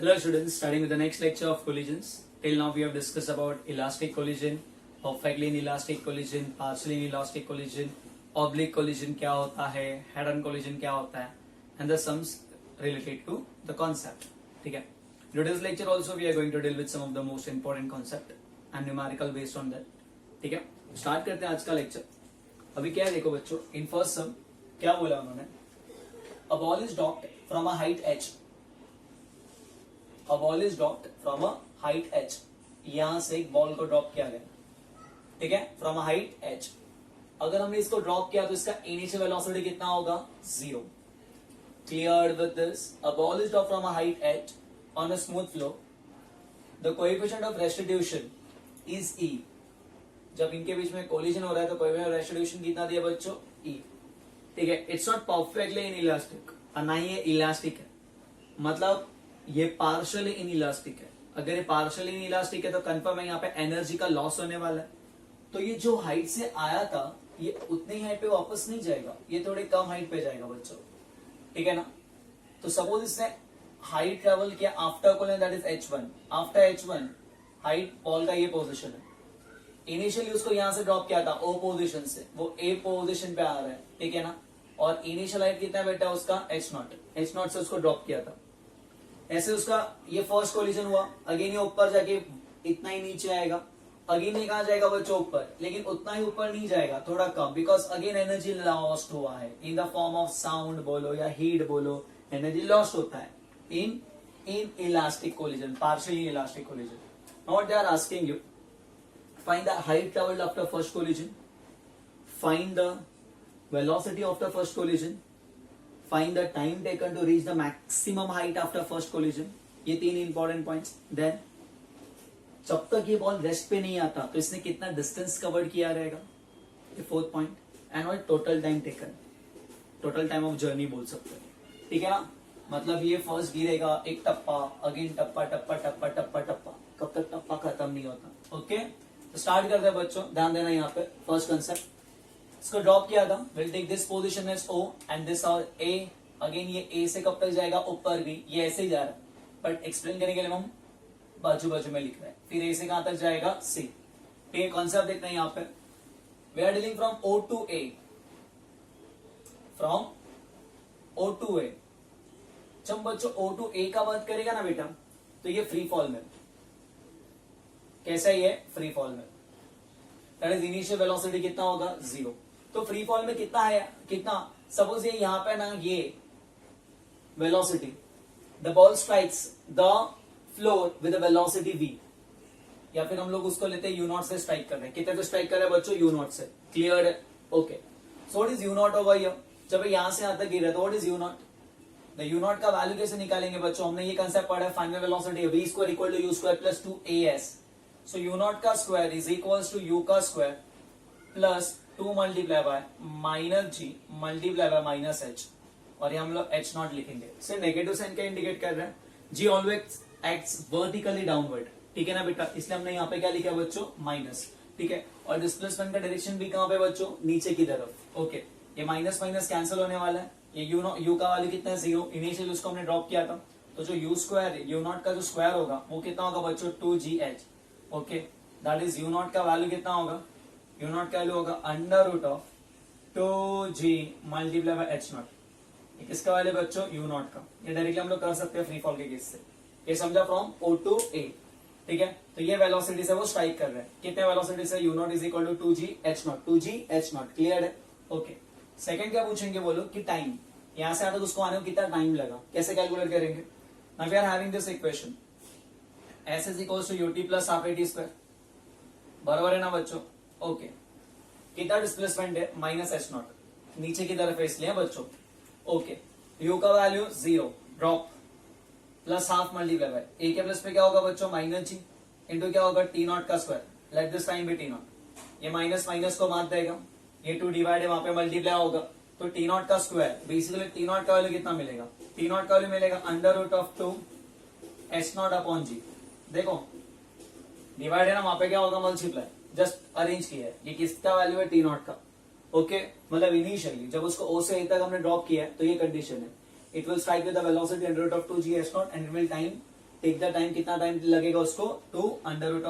Hello students, starting with the next lecture of collisions. Till now we have discussed about elastic collision, perfectly inelastic collision, partially inelastic collision, oblique collision क्या होता है, head-on collision क्या होता है, and the sums related to the concept. ठीक है. In today's lecture also we are going to deal with some of the most important concept and numerical based on that. ठीक है. Start करते हैं आज का lecture. अभी क्या है देखो बच्चों, in first sum क्या बोला उन्होंने? A ball is dropped from a height h. A ball is dropped from a height h. यहां से एक बॉल को ड्रॉप किया गया, ठीक है, फ्रॉम अ हाइट h. अगर हमने इसको ड्रॉप किया तो इसका इनिशियल वेलोसिटी कितना होगा? 0. Clear with this? A ball is drop from a height h on a smooth flow. The coefficient of restitution is e. जब इनके बीच में कोलिजन हो रहा है तो कोएफिशिएंट ऑफ रेस्टिट्यूशन कितना दिया बच्चों? e. ठीक है. इट्स नॉट परफेक्टली इनइलास्टिक, ना ही ये इलास्टिक है, मतलब ये पार्शियली इनइलास्टिक है. अगर ये पार्शियली इनइलास्टिक है तो कंफर्म है यहाँ पे एनर्जी का लॉस होने वाला है. तो ये जो हाइट से आया था ये उतनी हाइट पे वापस नहीं जाएगा, ये थोड़े कम हाइट पे जाएगा बच्चों, ठीक है ना. तो सपोज इसने हाइट ट्रेवल किया after colon, that is h1. After h1 height ball का ये पोजीशन है. इनिशियली उसको यहां से ड्रॉप किया था o पोजीशन से, वो a पोजीशन पे आ रहा है, ठीक है ना. और इनिशियल हाइट कितना बेटा उसका? h0 से उसको ड्रॉप किया था. ऐसे उसका ये फर्स्ट कोलिजन हुआ, अगेन ये ऊपर जाके इतना ही नीचे आएगा, अगेन ये कहां जाएगा बच्चों? ऊपर, लेकिन उतना ही ऊपर नहीं जाएगा, थोड़ा कम, बिकॉज अगेन एनर्जी लॉस्ट हुआ है in the form of sound बोलो या हीट बोलो, एनर्जी लॉस्ट होता है in elastic collision, partially elastic collision. Now they are asking you find the height travelled after first collision, find the velocity of the first collision, find the time taken to reach the maximum height after first collision. ये 3 important points. Then जब तक ये ball rest पे नहीं आता तो इसने कितना डिस्टेंस कवर किया रहेगा, ये 4th पॉइंट. एंड और total time taken, total time of journey बोल सकते हैं, ठीक है ना. मतलब ये फर्स्ट गिरेगा एक टप्पा, अगेन टप्पा टप्पा टप्पा टप्पा टप्पा, कब तक टप्पा खत्म नहीं होता. ओके, तो स्टार्ट करते हैं बच्चों, ध्यान देना यहाँ पे. फर्स्ट कंसेप्ट, इसको ड्रॉप किया था, will take this position as O and this और A. अगेन ये A से कब तक जाएगा? ऊपर भी, ये ऐसे ही जा रहा है, बट एक्सप्लेन करने के लिए हम बाजू बाजू में लिख रहे हैं. फिर A से कहां तक जाएगा? C. ये कॉन्सेप्ट देखते हैं यहाँ पे. We are dealing from O to A, from O to A. जब बच्चों O टू A का बात करेगा ना बेटा, तो ये फ्री फॉल में, कैसा ही है? फ्री फॉल में. दैट इज इनिशियल वेलोसिटी कितना होगा? 0. तो फ्री फॉल में कितना है, कितना, सपोज ये यहां पे ना ये velocity, the ball strikes the floor with velocity v, या फिर हम लोग उसको लेते हैं u0 से स्ट्राइक कर रहे हैं. कितने से स्ट्राइक कर रहे हैं बच्चों? u0 से. क्लियर है? Okay. So what is u0 over here? जब यहां से यहां तक गिर रहा है तो what is u0? The u0 का वैल्यू कैसे निकालेंगे बच्चों? हमने ये कंसेप्ट पढ़ा है, final velocity v square equal to u square plus 2as. So u0 का square is equals to u का square plus 2 multiply by minus g multiply by minus h, और ये हम लोग h0 लिखेंगे. सिर्फ नेगेटिव साइन का इंडिकेट कर रहे हैं. g always acts vertically downward, ठीक है ना बेटा, इसलिए हमने यहाँ पे क्या लिखा बच्चों? माइनस, ठीक है. और डिस्प्लेसमेंट का डायरेक्शन भी कहां पे बच्चों? नीचे की तरफ. ओके, ये माइनस माइनस कैंसिल होने वाला है. ये u का वैल्यू कितना है? 0. इनिशियल उसको हमने ड्रॉप किया था, तो जो u स्क्वायर u0 का जो स्क्वायर होगा वो कितना होगा बच्चों? 2gh. Okay, that is u0 का वैल्यू कितना होगा? u0 का वैल्यू होगा under root of 2g multiply by h0. किसका वैल्यू बच्चों? u0 का. ये डायरेक्टली हम लोग कर सकते हैं फ्री फॉल के केस से. ये समझा, फ्रॉम O टू A, ठीक है. तो ये वेलोसिटी से वो स्ट्राइक कर रहे हैं. कितने वेलोसिटी से? u0 is equal to 2gh0. Clear है? ओके. सेकंड क्या पूछेंगे बोलो कि टाइम, यहां से आता उसको आने को कितना टाइम लगा, कैसे कैलकुलेट करेंगे? Now we are having this equation, s is equals to ut plus half at square, बराबर है ना बच्चों? ओके. कितना डिस्प्लेसमेंट है? माइनस h0, नीचे की तरफ है इसलिए बच्चों. ओके, u का value 0, drop, plus half multiply bye a के प्लस पे क्या होगा बच्चों? माइनस g इंटू क्या होगा? t0 का square. Let this time be t0. ये माइनस माइनस को मार देगा, ये 2 डिवाइड है, वहां पे मल्टीप्लाई होगा, तो t0 का स्क्वायर. बेसिकली t0 का वैल्यू कितना मिलेगा? t0 का वैल्यू मिलेगा under root of 2 h0 upon g. देखो डिवाइड है ना, वहां पे क्या होगा? मल्टीप्लाई. जस्ट अरेंज किया है. ये किसका वैल्यू है? t0 का. ओके, मतलब इनिशियली जब उसको O से A तक हमने ड्रॉप किया है तो ये कंडीशन है. It will strike with a velocity under root of 2g h0 and it will time take the time, कितना टाइम लगेगा उसको, two under root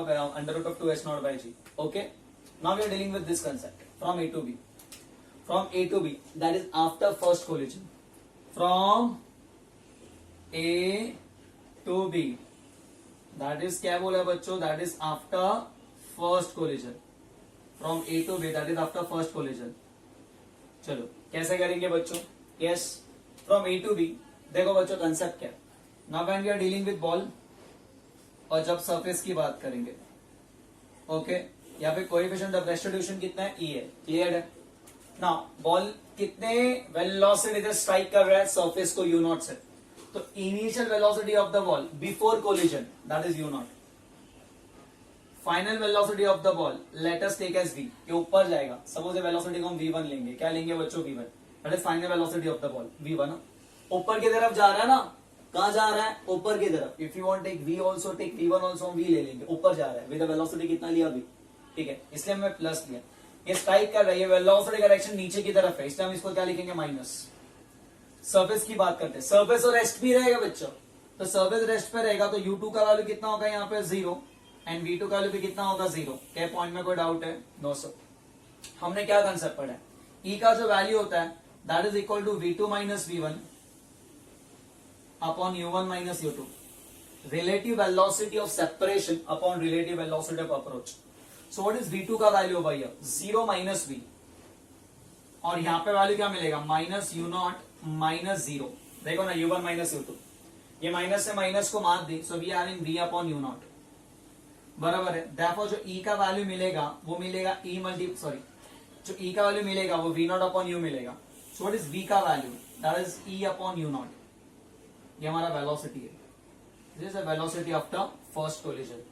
of 2 s0 by g. Okay, now we are dealing with this concept from a to b. From A to B, that is after first collision. From A to B, that is क्या बोला बच्चों, that is after first collision. From A to B, that is after first collision. चलो कैसे करेंगे बच्चों? Yes, from A to B, देखो बच्चों concept क्या. Now when we are dealing with ball, और जब सरफेस की बात करेंगे, ओके, यहाँ पे कोएफिशिएंट ऑफ रेस्टिट्यूशन कितना है, E है. क्लियर है? ना बॉल कितने वेलोसिटी से स्ट्राइक कर रहा है सरफेस को, u नॉट से. तो initial velocity of the ball before collision, that is u naught. Final velocity of the ball let us take as v, ये ऊपर जाएगा. सपोज वेलोसिटी को हम v1 लेंगे. क्या लेंगे बच्चों, v1. That is final velocity of the ball, v1. ऊपर की तरफ जा रहा है ना, कहां जा रहा है, ऊपर की तरफ. If you want take v also, take v1 also, हम v ले लेंगे. ऊपर जा रहा है विद वेलोसिटी कितना लिया, v. ठीक है, इसलिए हमने प्लस लिया. ये स्ट्राइक कर रही है, वेलोसिटी का डायरेक्शन नीचे की तरफ है, इसलिए हम इसको क्या लिखेंगे, माइनस. सरफेस की बात करते हैं, सरफेस और रेस्ट भी रहेगा बच्चों. तो सरफेस रेस्ट पे रहेगा तो u2 का वैल्यू कितना होगा यहाँ पे, 0. एंड v2 का वैल्यू भी कितना होगा, 0. क्या पॉइंट में कोई डाउट है, नो सर. हमने क्या कंसेप्ट पढ़ा है, E का जो वैल्यू होता है that is equal to v2 minus v1 upon u1 minus u2. Relative velocity of separation upon relative velocity of approach. So what is v2 का वैल्यू होगा, 0 माइनस v, और यहां पे वैल्यू क्या मिलेगा, माइनस u नॉट माइनस 0. देखो ना, u1 minus u2, ये माइनस से माइनस को मार दी, so we are in v upon u naught. बराबर है. देयरफॉर जो e का वैल्यू मिलेगा वो मिलेगा जो e का वैल्यू मिलेगा वो v नॉट अपॉन u मिलेगा. सो व्हाट इज v का value, that is e upon u not. ये हमारा वेलोसिटी है. This is the velocity after first collision.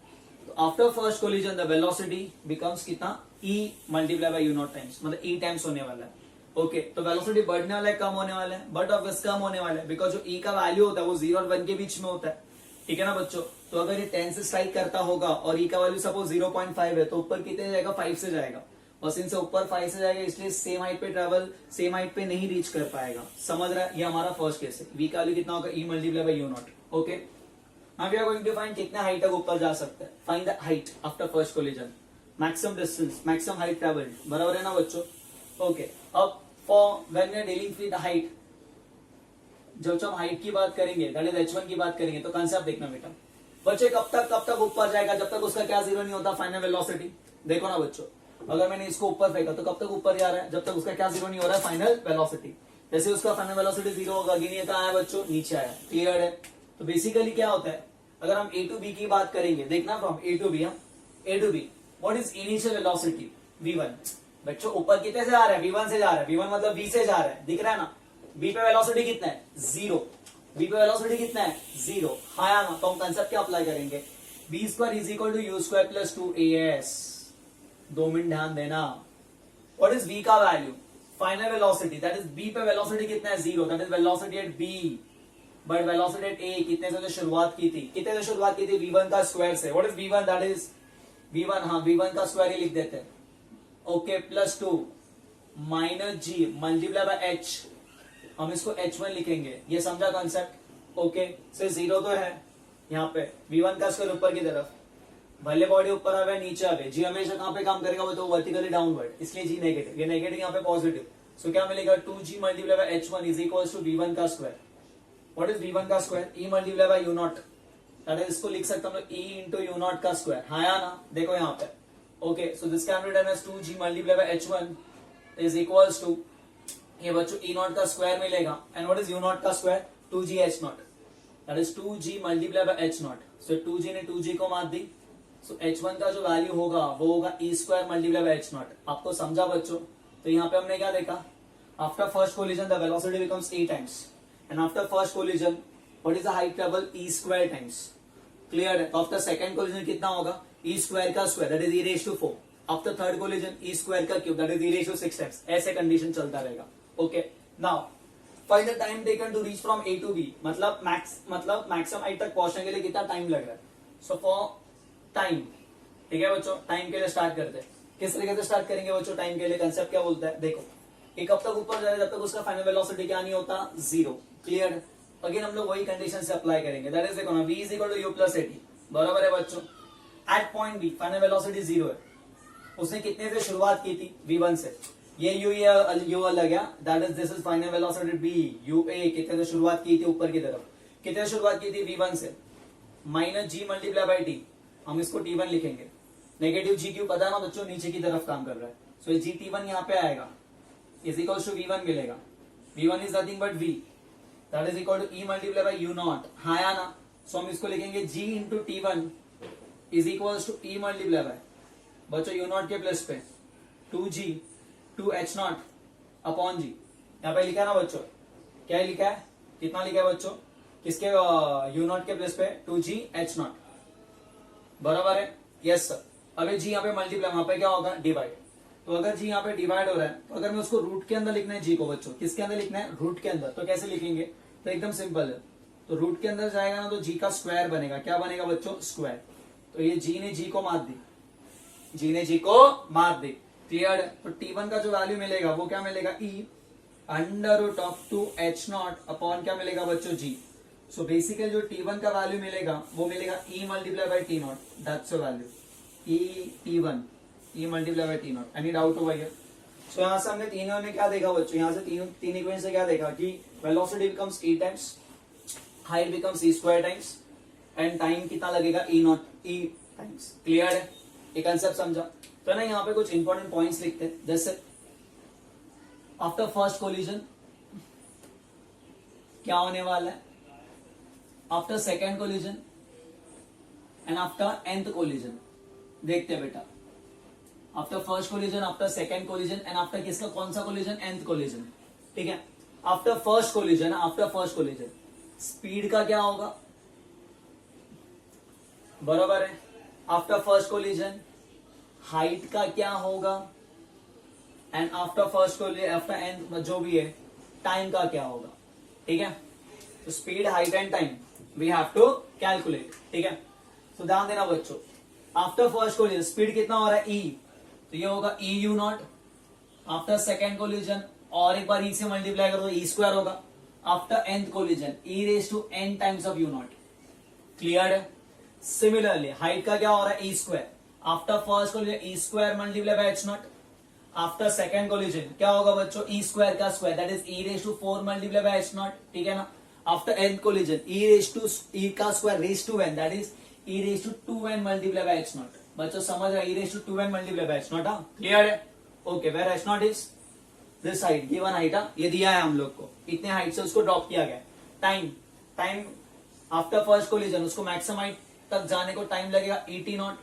After first collision the velocity becomes कितना, e multiply by u not times, मतलब e times होने वाला है. Okay, तो वेलोसिटी बढ़ने वाला है, कम होने वाला है, बट ऑफ कम होने वाला है, बिकॉज जो e का वैल्यू होता है वो 0 और 1 के बीच में होता है. ठीक है ना बच्चों. तो अगर ये 10 से स्ट्राइक करता होगा और e का वैल्यू सपोज 0.5 है, तो ऊपर कितने जाएगा, 5 से जाएगा. और सिंस से ऊपर 5 से जाएगा, इसलिए सेम हाइट पे ट्रेवल, सेम हाइट पे नहीं रीच कर पाएगा. समझ रहा है, ये हमारा फर्स्ट केस है. v का वैल्यू कितना होगा, e multiply by u naught. Okay, now we are going to find कितना हाइट तक ऊपर जा सकता है. Find the height after first collision, maximum distance, maximum height travelled. बराबर है ना बच्चों. ओके, अब for when we are dealing with height, जब हम हाइट की बात करेंगे, दैट इज h1 की बात करेंगे, तो कंसेप्ट देखना बेटा. बच्चे कब तक ऊपर जाएगा, जब तक उसका क्या 0 नहीं होता, फाइनल वेलोसिटी. देखो ना बच्चों, अगर मैंने इसको ऊपर फेंका तो कब तक ऊपर जा रहा है, जब तक उसका क्या 0 नहीं हो रहा है, फाइनल वेलोसिटी. जैसे उसका फाइनल वेलोसिटी 0 होगा, गिनिए कहां आया बच्चों, नीचे आया. क्लियर है. तो बेसिकली क्या होता है, अगर हम A to B की बात करेंगे, देखना फ्रॉम A to B, हम A to B, what is initial velocity, v1. बच्चों ऊपर कितने से जा रहा है, v1 से जा रहा है. v1 मतलब v से जा रहा है, दिख रहा है ना. b पे वेलोसिटी कितना है, 0. b पे वेलोसिटी कितना है, 0. हाँ या ना. तो हम कंसेप्ट क्या अप्लाई करेंगे, b square is equal to u square plus 2as. 2 minute ध्यान देना. व्हाट इज v का value, final velocity, that is b पे वेलोसिटी कितना है, 0. That is velocity at b. But velocity at a कितने से शुरुआत की थी, कितने से शुरुआत की थी, v1 का स्क्वायर से. What is v1, that is v1, हाँ v1 का स्क्वायर ही लिख देते हैं. Okay, plus 2 minus g multiply by h, हम इसको h1 लिखेंगे. ये समझा कंसेप्ट. ओके, सो 0 तो है यहाँ पे, v1 का स्क्वायर ऊपर की तरफ, भले बॉडी ऊपर आवे नीचे आवे, g हमेशा कहां पे काम करेगा, वो तो वर्टिकली डाउनवर्ड, इसलिए g नेगेटिव, ये नेगेटिव यहाँ पे पॉजिटिव. सो क्या मिलेगा, 2g multiply by h1 is equal to v1 का स्क्वायर. व्हाट इज v1 का square, e multiply by u naught. That is, इसको लिख सकता हूं e इंटू u नॉट का स्क्वायर. हाँ या ना. देखो यहाँ पे. Okay, so this can be written as 2g multiply by h1 is equals to, ये बच्चों e नॉट का स्क्वायर मिलेगा. And what is u naught का square, 2g h naught. That is 2g multiply by h naught. So 2g ने 2g को मार दी. सो h1 का जो वैल्यू होगा वो होगा e square multiply by h not. आपको समझा बच्चों. तो यहाँ पे हमने क्या देखा, after first collision the velocity becomes e times, and after first collision what is the height travel, e square times. clear है. तो after second collision कितना होगा, e square का square, that is e raised to 4. after third collision e square का cube, that is e raised to 6 times. ऐसे condition चलता रहेगा. okay, now find the time taken to reach from A to B. मतलब maximum height तक पहुंचने के लिए कितना टाइम लग रहा है. सो फॉर टाइम, ठीक है बच्चों, टाइम के लिए स्टार्ट करते हैं. किस तरीके से स्टार्ट करेंगे बच्चों, टाइम के लिए कंसेप्ट क्या बोलता है. देखो, एक कब तक ऊपर जा रहा है, जब तक उसका फाइनल वेलोसिटी क्या नहीं होता, 0. क्लियर. अगेन हम लोग वही कंडीशन से अप्लाई करेंगे, दैट इज देखो ना, v is equal to u plus at, बराबर है बच्चों। At point B final velocity 0 है, उसने कितने से शुरुआत की थी, v1 से, ये u अलग गया, that is this is final velocity b, ua कितने से शुरुआत की थी ऊपर की तरफ, कितने से शुरुआत की थी v1 से, minus g multiply by T, हम इसको t1 लिखेंगे, नेगेटिव जी क्यू पता है ना बच्चों, नीचे की तरफ काम कर रहा है, सो ये gt1 यहाँ पे आएगा, इज इक्वल टू v1 मिलेगा, v1 is nothing but v, that is equal to e multiply by u naught, हाँ या ना, सो हम इसको लिखेंगे g into t1 is equal to e multiply by बच्चों यू नॉट के प्लस पे 2g 2h नॉट अपॉन जी, यहाँ पे लिखा है ना बच्चों, क्या लिखा है, कितना लिखा है बच्चों, किसके यू नॉट के प्लस पे 2g h नॉट, बराबर है, यस सर। अबे जी यहाँ पे मल्टीप्लाई, वहां पे क्या होगा, डिवाइड, तो अगर जी यहाँ पे डिवाइड हो रहा है, तो अगर मैं उसको रूट के अंदर लिखना है जी को बच्चों, किसके अंदर लिखना है, रूट के अंदर, तो कैसे लिखेंगे, तो एकदम सिंपल है, तो रूट के अंदर जाएगा ना तो जी का स्क्वायर बनेगा, क्या बनेगा बच्चों, स्क्वायर, तो ये जी ने जी को मार दी, जी ने जी को मार दी, क्लियर है। तो T1 का जो वैल्यू मिलेगा वो क्या मिलेगा, E under root of 2h naught upon क्या मिलेगा बच्चों, G, सो बेसिकली जो T1 का वैल्यू मिलेगा वो मिलेगा E multiply by T not, that's your value, E T1 E multiply by T not, any doubt होगा ये। सो यहाँ से हमने तीनों में क्या देखा बच्चों, यहाँ से तीन इक्वेशन से क्या देखा कि velocity becomes E times, height becomes E square times, and time कितना लगेगा, E not E times, clear है, ये कंसेप्ट समझा। तो ना यहाँ पे कुछ इंपॉर्टेंट पॉइंट्स लिखते हैं, जैसे आफ्टर फर्स्ट कोलिजन क्या होने वाला है, after second collision and after nth collision, देखते हैं बेटा, after first collision, after second collision and after किसका कौन सा कोलिजन, nth कोलिजन, ठीक है। After first collision, after first collision speed का क्या होगा, बराबर है, आफ्टर फर्स्ट कोलिजन हाइट का क्या होगा, and after first collision after and जो भी है टाइम का क्या होगा, ठीक है। तो speed, height and time we have to calculate, ठीक है। तो ध्यान देना बच्चों, आफ्टर फर्स्ट कोलिजन स्पीड कितना हो रहा है, E, तो ये होगा E u naught, after second collision और एक बार E से मल्टीप्लाई करो तो E स्क्वायर होगा, after nth collision E raise to n times of u naught, clear है। सिमिलरली हाइट का क्या हो रहा है, E square, after first collision E square multiply by h naught, after second collision क्या होगा बच्चों, E स्क्वायर का square, that is E raise to 4 multiply by h not, ठीक है ना। After nth collision E raise to E का square raise to n, that is E raise to 2n multiply by h naught, बच्चों समझ रहे, E raise to 2n multiply by h naught, clear है, okay. Where h naught is this height, given height, ये दिया है हम लोग को, इतने हाइट से उसको ड्रॉप किया गया। टाइम आफ्टर फर्स्ट कोलिजन उसको मैक्सिमम हाइट तक जाने को टाइम लगेगा E t not,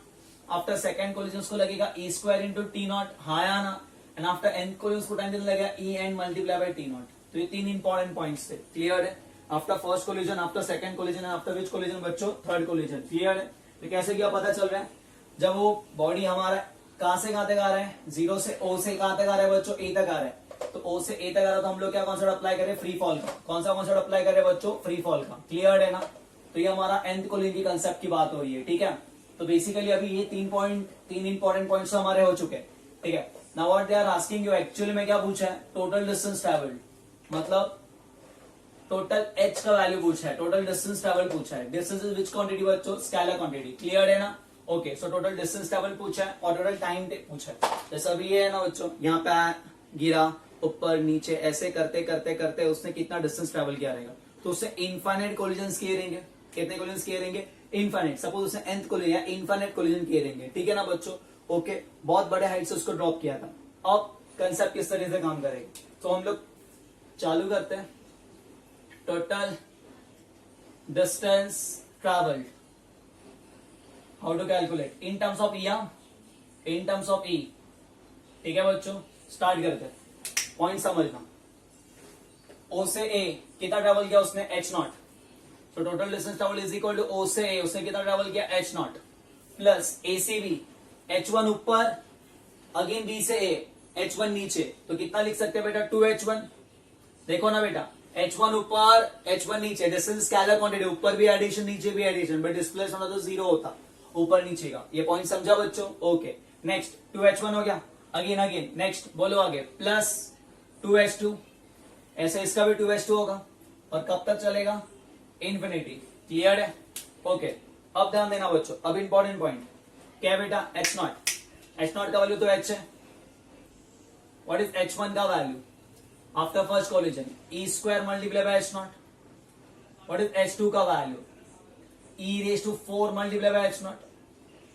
after second collision उसको लगेगा E square into T not, हाँ या ना, एंड आफ्टर nth कोलिजन उसको टाइम लगेगा E and multiply by t not. तो ये तीन इंपॉर्टेंट पॉइंट्स थे, क्लियर है। After first collision, after second collision and after which collision बच्चों, थर्ड कोलिजन, क्लियर है। तो कैसे क्या पता चल रहा है, जब वो बॉडी हमारा कहां से कहां तक आ रहा है, जीरो से O से कहां तक आ रहा है बच्चों, A तक आ रहा है, तो O से A तक आ रहा है, तो हम लोग क्या कॉन्सेप्ट अप्लाई करें, फ्री फॉल का, कौन सा कॉन्सेप्ट अप्लाई करें बच्चों, फ्री फॉल का, क्लियर है ना। तो ये हमारा nth कोलिजन की कंसेप्ट की बात हो रही है, ठीक है। तो बेसिकली अभी ये तीन इंपॉर्टेंट पॉइंट्स हमारे हो चुके हैं, ठीक है। Now what they are asking you, actually में क्या पूछा है, टोटल डिस्टेंस ट्रेवल्ड, मतलब टोटल h का वैल्यू पूछा है, टोटल डिस्टेंस ट्रेवल पूछा है, डिस्टेंस इज विच क्वांटिटी बच्चों, स्केलर क्वांटिटी, क्लियर है ना, okay. So total distance travel पूछा है और टोटल टाइम पूछा है। जैसा अभी ये है ना बच्चों, यहाँ पे गिरा ऊपर नीचे ऐसे करते करते करते उसने कितना डिस्टेंस ट्रेवल किया रहेगा, तो उससे इनफाइनाइट कोलिजन किए रहेंगे, कितने कोलिजन किए रहेंगे, इनफाइनाइट, सपोज उसने nth कोलिजन या इनफाइनाइट कोलिजन किए रहेंगे, ठीक है ना बच्चों, ओके। बहुत बड़े हाइट से उसको ड्रॉप किया था। अब कंसेप्ट किस तरह से काम करेगा, तो हम लोग चालू करते हैं, total distance travelled, how to calculate in terms of E, in terms of E, ठीक है बच्चों। स्टार्ट करते हैं, पॉइंट समझना, O से A कितना ट्रेवल किया उसने, h नॉट, तो total distance travel is equal to O से A, उसने कितना ट्रेवल किया, h नॉट, प्लस A से B, h1 ऊपर, अगेन B से A, h1 नीचे, तो कितना लिख सकते हैं बेटा, 2h1, देखो ना बेटा, h1 ऊपर h1 नीचे, डिस्टेंस स्केलर क्वांटिटी, ऊपर भी एडिशन नीचे भी एडिशन, बट डिस्प्लेसमेंट होना तो जीरो होता, ऊपर नीचे का, ये पॉइंट समझा बच्चों, ओके। नेक्स्ट 2h1 हो गया, अगेन नेक्स्ट बोलो आगे, प्लस 2h2, ऐसे इसका भी 2h2 होगा, और कब तक चलेगा, इन्फिनिटी। क्लियर है? ओके अब ध्यान देना बच्चों, अब इंपॉर्टेंट पॉइंट क्या है बेटा, एच नॉट। एच नॉट का वैल्यू तो एच है। व्हाट इज एच वन का value after first collision, E square multiply by H naught. What is H two का value, E raise to 4 multiply by H naught.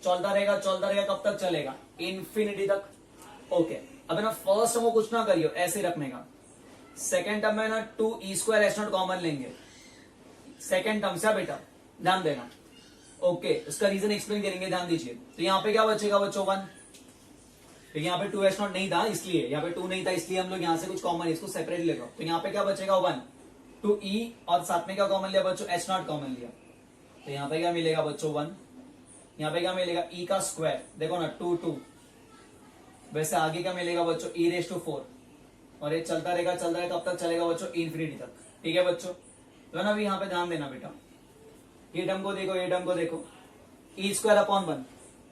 चलता रहेगा कब तक चलेगा, इन्फिनिटी तक। ओके अब ना फर्स्ट टर्म को कुछ ना करियो, ऐसे रखने का। सेकेंड टर्म में ना 2 E square H not common लेंगे सेकेंड टर्म से बेटा, ध्यान देना। ओके इसका रीजन एक्सप्लेन करेंगे, ध्यान दीजिए। तो यहाँ पे क्या बचेगा बच्चों, 1। तो यहाँ पे 2 एच नॉट नहीं था इसलिए, यहाँ पे 2 नहीं था इसलिए हम लोग यहाँ से कुछ कॉमन इसको सेपरेट लेगा। तो यहाँ पे क्या बचेगा 1, 2 ई और साथ में क्या कॉमन लिया बच्चों, एच नॉट कॉमन लिया। तो यहाँ पे क्या मिलेगा बच्चों 1, यहाँ पे क्या मिलेगा ई का स्क्वायर, देखो ना 2 2। वैसे आगे क्या मिलेगा बच्चों, ई रेज टू 4 और ये चलता रहेगा कब तक चलेगा बच्चों, इन्फिनिटी तक। ठीक है बच्चों, तो ना अभी यहाँ पे ध्यान देना बेटा, ये टर्म को देखो, ये टर्म को देखो, E square upon 1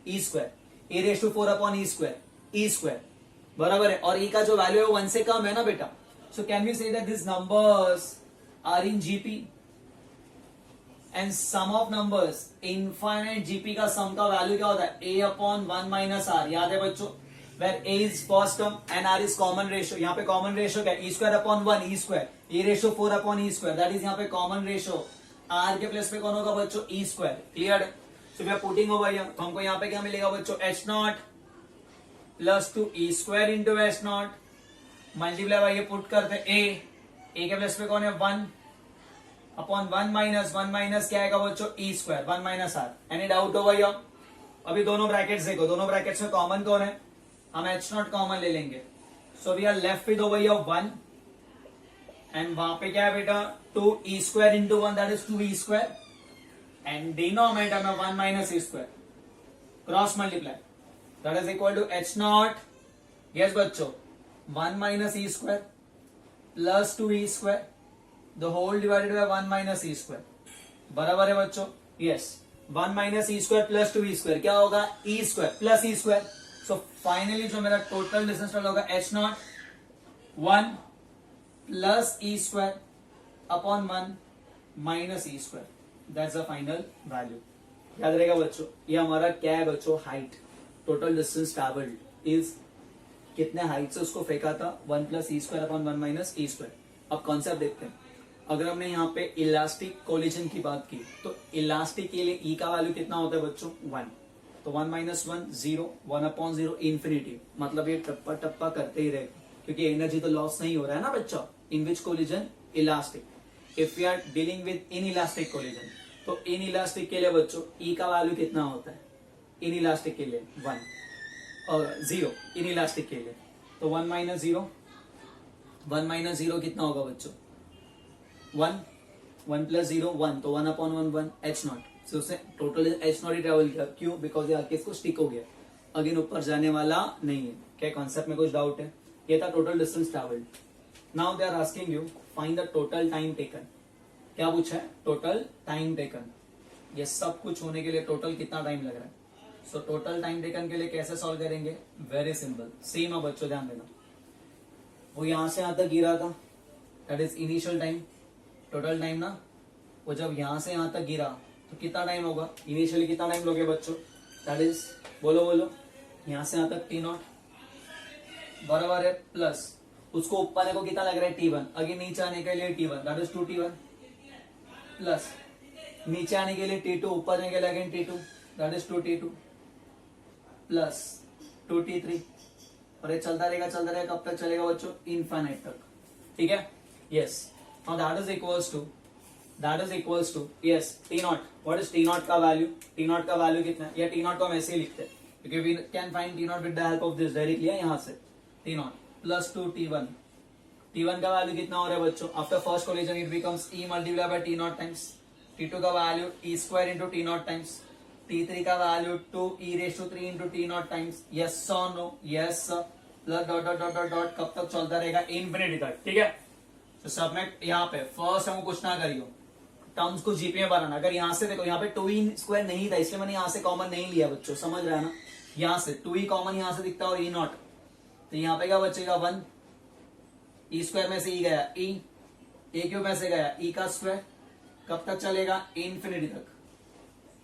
E square, E raise to 4 upon E square बराबर है। और ई का जो वैल्यू है 1 से कम है ना बेटा। So can we say that this numbers are in GP and sum of numbers infinite. GP का सम का वैल्यू क्या होता है, ए अपॉन 1 माइनस आर। याद है बच्चों, where a is first term and r is common ratio। यहाँ पे कॉमन रेशियो क्या है, e square upon 1 E square, e ratio 4 upon E square, that is यहाँ पे कॉमन रेशियो। r के प्लेस पे कौन होगा बच्चों, e स्क्वायर। क्लियर है? So we are putting over here, तो हमको यहाँ पे क्या मिलेगा बच्चों, h not plus 2 e square into h naught multiply by, ये पुट करते a के प्लेस पे कौन है 1 अपॉन 1 माइनस क्या आएगा बच्चों, e square 1 minus r। Any doubt over here? अभी दोनों ब्रैकेट्स देखो, दोनों ब्रैकेट्स में कॉमन कौन है, हम एच नॉट कॉमन ले लेंगे। So we are left with over here 1 and वहां पे क्या है बेटा 2 E square into 1 that is 2 E square and denominator में 1 minus E square cross multiply that is equal to H naught. Yes बच्चों, 1 minus E square plus 2 E square the whole divided by 1 minus E square बराबर है बच्चों। Yes 1 minus E square plus 2 E square क्या होगा, ई square plus e square. So finally जो मेरा total distance होगा H not 1 plus e square upon 1 minus E square, that's the final value. याद रहेगा बच्चों, ये हमारा क्या है बच्चों, height. Total distance travelled is कितने हाइट से उसको फेंका था, 1 plus e square upon 1 minus E square. अब कॉन्सेप्ट देखते हैं। अगर हमने यहाँ पे इलास्टिक कोलिजन की बात की तो इलास्टिक के लिए ई का वैल्यू कितना होता है बच्चों, 1। तो 1 माइनस 1 0, 1 अपॉन 0 इन्फिनिटी, मतलब ये टप्पा टप्पा करते ही रहेगा क्योंकि एनर्जी तो लॉस नहीं हो रहा है ना बच्चों। In which collision, elastic. If you are dealing with in elastic collision, तो इन इलास्टिक के लिए बच्चों ई का वैल्यू कितना होता है, इन इलास्टिक के लिए 1 और 0 इन इलास्टिक के लिए। तो 1 माइनस 0, 1 माइनस 0 कितना होगा बच्चों, 1, 1 प्लस 0 1, तो 1 अपॉन 1 1 एच नॉट। सो उसने टोटल एच नॉट ही ट्रेवल किया, क्यों, बिकॉज ये आके इसको स्टिक हो गया, अगेन ऊपर जाने वाला नहीं है। क्या कॉन्सेप्ट में कुछ डाउट है? ये था total distance travelled. Now they are asking you find the total time taken. क्या पूछा है, टोटल टाइम टेकन। ये सब कुछ होने के लिए टोटल कितना टाइम लग रहा है। सो टोटल टाइम टेकन के लिए कैसे सॉल्व करेंगे, वेरी सिंपल, सेम है बच्चों, ध्यान देना। वो यहां से यहां तक गिरा था, that is initial time, total time ना। वो जब यहां से यहां तक गिरा तो कितना टाइम होगा, इनिशियली कितना टाइम लोगे बच्चों, दैट इज बोलो बोलो, यहां से यहां तक t0 बराबर है, प्लस उसको ऊपर आने को कितना लग रहा है t1, अगेन नीचे आने के लिए t1 that is 2t1, plus नीचे आने के लिए t2, ऊपर आने के लिए again t2 that is 2t2, plus 2t3 और ये चलता रहेगा कब तक चलेगा बच्चों, इनफाइनाइट तक। ठीक है, yes. Now that is equals to yes t0। What is t0 का वैल्यू, t0 का वैल्यू कितना है, या t0 को हम ऐसे ही लिखते हैं क्योंकि we can find t0 with the help of this directly. यहाँ से t0 प्लस 2t1, t1 का वैल्यू कितना हो रहा है बच्चों, after first collision it becomes e multiply by t0 times, t2 का value e square into t0 times, t3 का value 2e raise to 3 into t0 times. Yes और no, yes plus dot dot dot dot dot, कब तक चलता रहेगा, infinity तक। ठीक है, तो सबमिट यहाँ पे फर्स्ट हमको कुछ ना करियो, टर्म्स को जीपी में बनाना। अगर यहाँ से देखो, यहाँ पे 2e स्क्वायर नहीं था इसलिए मैंने यहाँ से कॉमन नहीं लिया बच्चों, समझ रहा है ना। यहाँ से 2e कॉमन यहाँ से दिखता है और e0, तो यहाँ पे क्या बचेगा 1, e स्क्वायर में से e गया e, ए क्यूब ऐसे गया, ई का स्क्वायर कब तक चलेगा, इन्फिनिटी तक।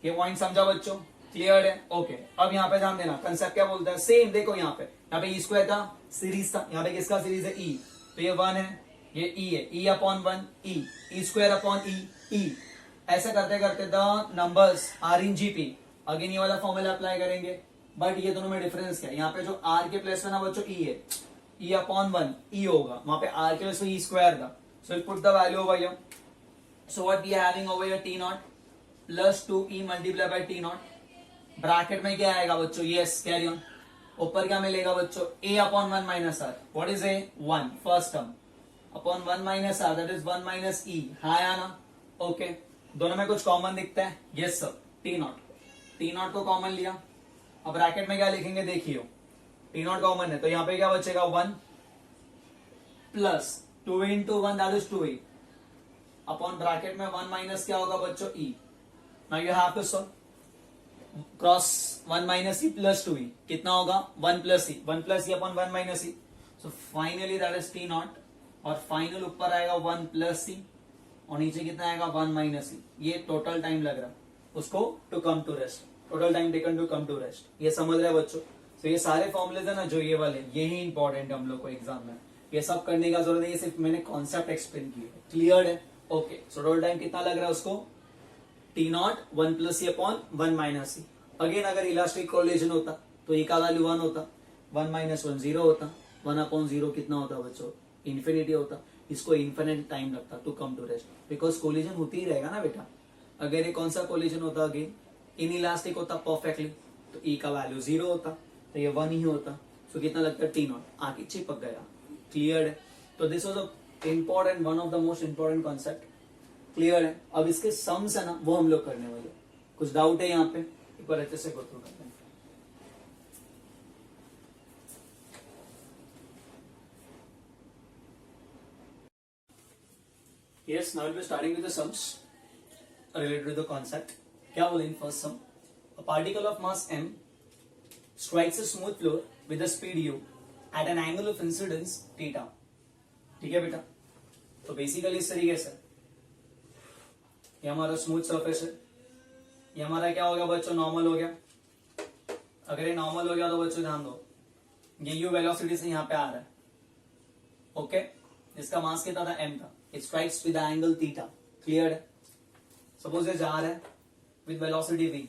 ये पॉइंट समझा बच्चों, क्लियर है? ओके, अब यहाँ पे ध्यान देना, कंसेप्ट क्या बोलता है, सेम देखो यहाँ पे ई स्क्वायर का सीरीज था, यहाँ पे किसका सीरीज है, ई, तो ये 1 है, ये ई है, ई अपॉन 1 ई स्क्वायर अपॉन ई, ऐसे करते करते the numbers are in GP, again ये वाला फॉर्मूला अप्लाई करेंगे, बट ये दोनों में डिफरेंस क्या है, यहाँ पे जो आर के प्लेस में ना बच्चों ई है, ई अपॉन 1 ई होगा, वहां पे आर के प्लेस में ई स्क्वायर था, so put the value over here, so what we are having over here t naught plus 2e multiply by t naught, bracket में क्या आएगा बच्चों, यस कैरी ऑन, ऊपर क्या मिलेगा बच्चों, a upon 1 minus R, what is A 1 first term upon 1 minus R, that is 1 minus E, हाँ या ना, ओके, दोनों में कुछ कॉमन दिखता है, यस सर, टी नॉट को कॉमन लिया, अब ब्रैकेट में क्या लिखेंगे देखिए, टी नॉट कॉमन है तो यहाँ पे क्या बचेगा 1 plus 2 into 1 that is 2e upon bracket में 1 माइनस क्या होगा बच्चों e, now you have to solve, cross 1 minus e plus 2e कितना होगा 1 plus e upon 1 minus e, so finally that is t naught, और फाइनल ऊपर आएगा 1 plus सी और नीचे कितना आएगा 1 माइनस सी, ये टोटल टाइम लग रहा है उसको to come to rest, total time taken to come to rest, ये समझ रहे हैं बच्चों? तो ये सारे फॉर्मुलेज है ना जो ये वाले, यही इंपॉर्टेंट है हम लोग को एग्जाम में, ये सब करने का जरूरत नहीं है, सिर्फ मैंने कॉन्सेप्ट एक्सप्लेन किया, क्लियर है? ओके, सो टोटल टाइम कितना लग रहा है उसको, t naught 1 plus c upon 1 minus c, again अगर इलास्टिक कोरिलेशन होता तो ई का वैल्यू 1 होता, 1 माइनस 1 0 होता, 1 अपॉन 0 कितना होता बच्चों, इन्फिनिटी होता, इसको इन्फिनिट टाइम लगता to come to rest, because collision होती ही रहेगा ना बेटा, अगर ये कौन सा कोलिजन होता अगेन इन इलास्टिक होता परफेक्टली तो ई का वैल्यू 0 होता, तो ये 1 ही होता, सो कितना लगता है टी नॉट, आके चिपक गया, क्लियर है? तो this was a important, one of the most important concept, clear है? अब इसके सम्स है ना वो हम लोग करने वाले, कुछ डाउट है यहाँ पे, एक बार अच्छे से गो थ्रू करते हैं। Yes, now we'll be starting with the sums related to the concept. क्या बोलेंगे first sum, a particle of mass m strikes a smooth floor with a speed u at an angle of incidence theta. ठीक है बेटा, तो basically इस तरीके से ये हमारा स्मूथ सरफेस है, ये हमारा क्या हो गया बच्चों, नॉर्मल हो गया, अगर ये नॉर्मल हो गया तो बच्चों ध्यान दो, ये u वेलोसिटी से यहाँ पे आ रहा है, ओके, जिसका मास कितना था m था, it strikes with the angle theta, clear है? सपोज ये जा रहा है with velocity v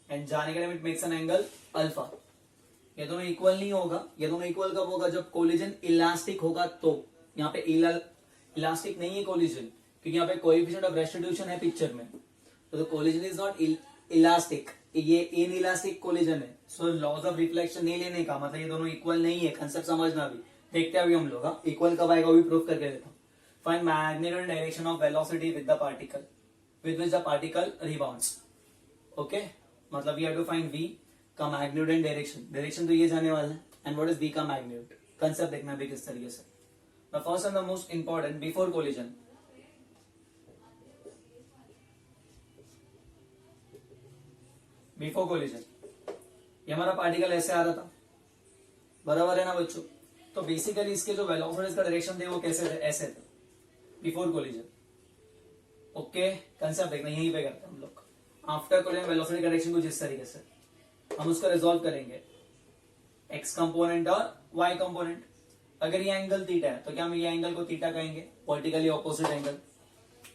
एंड जाने के time it makes an angle alpha, ये दोनों इक्वल नहीं होगा, ये दोनों इक्वल कब होगा, जब कोलिजन इलास्टिक होगा, तो यहाँ पे इलास्टिक नहीं है कोलिजन, क्योंकि यहाँ पे कोएफिशिएंट ऑफ रेस्टिट्यूशन है पिक्चर में, तो कोलिजन इज नॉट इलास्टिक, ये इन इलास्टिक कोलिजन है, सो लॉज ऑफ रिफ्लेक्शन नहीं लेने का मतलब ये दोनों इक्वल नहीं है, कंसेप्ट समझना भी, देखते हैं अभी हम लोग इक्वल कब आएगा वो भी प्रूफ करके देता हूँ। Find magnetic direction of velocity with the particle with which the particle rebounds, okay, मतलब we have to find v का मैग्नीट्यूड डायरेक्शन तो ये जाने वाला है, एंड व्हाट इज v का मैग्नीट्यूड, कंसेप्ट देखना भी किस तरीके से। The first and the most important, before collision, ये हमारा पार्टिकल ऐसे आ रहा था, बराबर है ना बच्चों, तो बेसिकली इसके जो वेलोसिटी का डायरेक्शन थे वो कैसे थे, ऐसे थे बिफोर कोलिजन, ओके, कंसेप्ट देखना यहीं पे करते हैं हम लोग। आफ्टर कोलिजन वेलोसिटी का डायरेक्शन कुछ इस तरीके से, हम उसको रिजॉल्व करेंगे, एक्स कंपोनेंट और वाई कंपोनेंट, अगर ये एंगल थीटा है तो क्या हम ये एंगल को थीटा कहेंगे, वर्टिकली ऑपोजिट एंगल,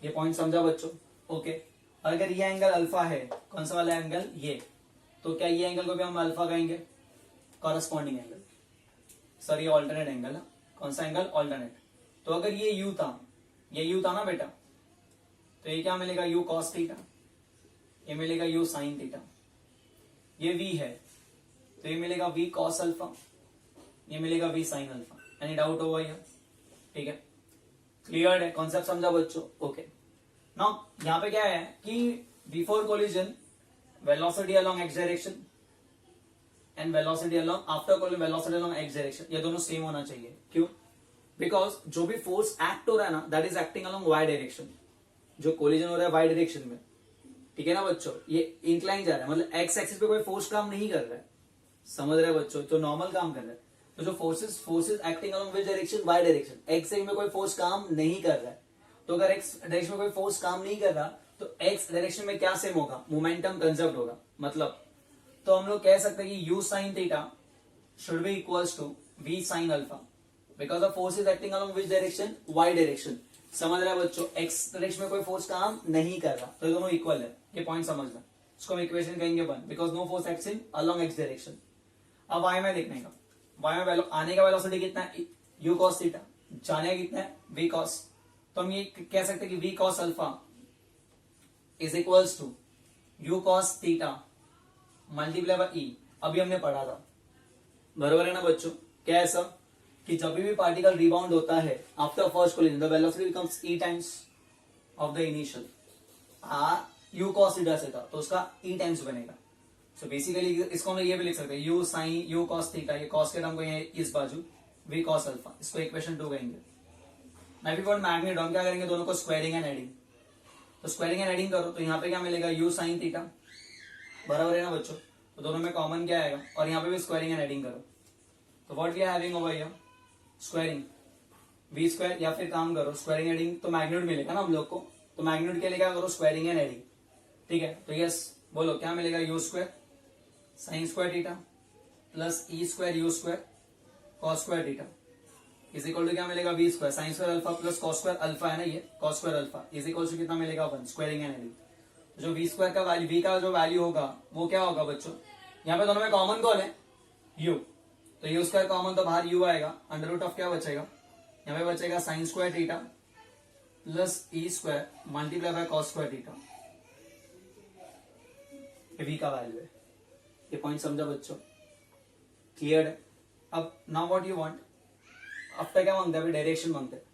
ये पॉइंट समझा बच्चों, ओके, अगर ये एंगल अल्फा है, कौन सा वाला एंगल, ये, तो क्या ये एंगल को भी हम अल्फा कहेंगे, corresponding angle, sorry alternate angle, कौन सा एंगल, ऑल्टरनेट, तो अगर ये u था ना बेटा, तो ये क्या मिलेगा, u cos थीटा, ये मिलेगा u sin थीटा, ये v है तो ये मिलेगा v cos अल्फा, ये मिलेगा v sin alpha, any doubt होगा ये, ठीक है, क्लियर है, कॉन्सेप्ट समझा बच्चों, ओके। नाउ यहाँ पे क्या है कि before collision velocity along x direction and velocity along after collision velocity along x direction, ये दोनों सेम होना चाहिए, क्यों, बिकॉज जो भी फोर्स एक्ट हो रहा है ना that is acting along Y direction, जो कोलिजन हो रहा है वाई डायरेक्शन में, ठीक है ना बच्चों, ये इंक्लाइन जा रहा है, मतलब एक्स एक्सिस पे कोई फोर्स काम नहीं कर रहा है, समझ रहे हैं बच्चों, तो नॉर्मल काम कर रहा है, तो जो forces forces acting along which direction, y direction, x में कोई फोर्स काम नहीं कर रहा है, तो अगर एक्स डायरेक्शन में कोई फोर्स काम नहीं कर रहा तो एक्स डायरेक्शन में क्या सेम होगा, मोमेंटम कंजर्व होगा। मतलब तो हम लोग कह सकते हैं कि u sine theta should be equals to v sine alpha, because of force is acting along which direction, y direction. समझ रहे हैं बच्चों, एक्स डायरेक्शन में कोई फोर्स काम नहीं कर रहा तो ये दोनों इक्वल है, ये पॉइंट समझना। इसको हम इक्वेशन कहेंगे one, because no force acts in along x direction. अब वाई में देखने का, वाई में आने का वेलोसिटी कितना है, यू कॉस थीटा, जाने का कितना है, वी कॉस। तो हम ये कह सकते हैं कि V cos alpha is equals to U cos theta multiply by E. अभी हमने पढ़ा था, बरोबर है ना बच्चों। क्या है सब कि जब भी पार्टिकल रिबाउंड होता है after first collision the velocity becomes E times of the initial. You cos theta से था तो उसका ई टाइम्स बनेगा। सो बेसिकली इसको हम ये भी लिख सकते हैं, u sine u cos theta, ये कॉस के टर्म को इस बाजू, वी कॉस अल्फा, इसको इक्वेशन 2 कहेंगे। मैं भी वर्ड मैग्नेट, हम क्या करेंगे, दोनों को स्क्वायरिंग एंड एडिंग। तो स्क्वायरिंग एंड एडिंग करो तो यहाँ पे क्या मिलेगा, यू साइन थीटा, बराबर है ना बच्चों। तो दोनों में कॉमन क्या आएगा, और यहाँ पे भी स्क्वायरिंग एंड एडिंग करो तो what we are having over here squaring v square, या फिर काम करो स्क्वायरिंग एडिंग तो मैग्नीट्यूड मिलेगा ना हम लोग को, तो मैग्नीट्यूड के लिए क्या करो, स्क्वायरिंग एंड एडिंग। ठीक है, तो यस बोलो क्या मिलेगा, u square sine square theta plus e square u square cos square theta is equal to क्या मिलेगा, v square sine square alpha plus cos square alpha है ना, ये cos square alpha is equal to कितना मिलेगा, 1। Squaring and adding. जो v square का value, v का जो वैल्यू होगा वो क्या होगा बच्चों, यहाँ पे दोनों में कॉमन कौन है, यू, तो यू स्क्वायर कॉमन तो बाहर यू आएगा, अंडर रूट ऑफ क्या बचेगा, यहाँ पे बचेगा sine square theta plus e square multiply by cos square theta, v का वैल्यू है। ये पॉइंट समझा बच्चों, क्लियर है। अब नाउ व्हाट यू वांट, अब तक क्या मांगते हैं, अभी डायरेक्शन मांगते हैं।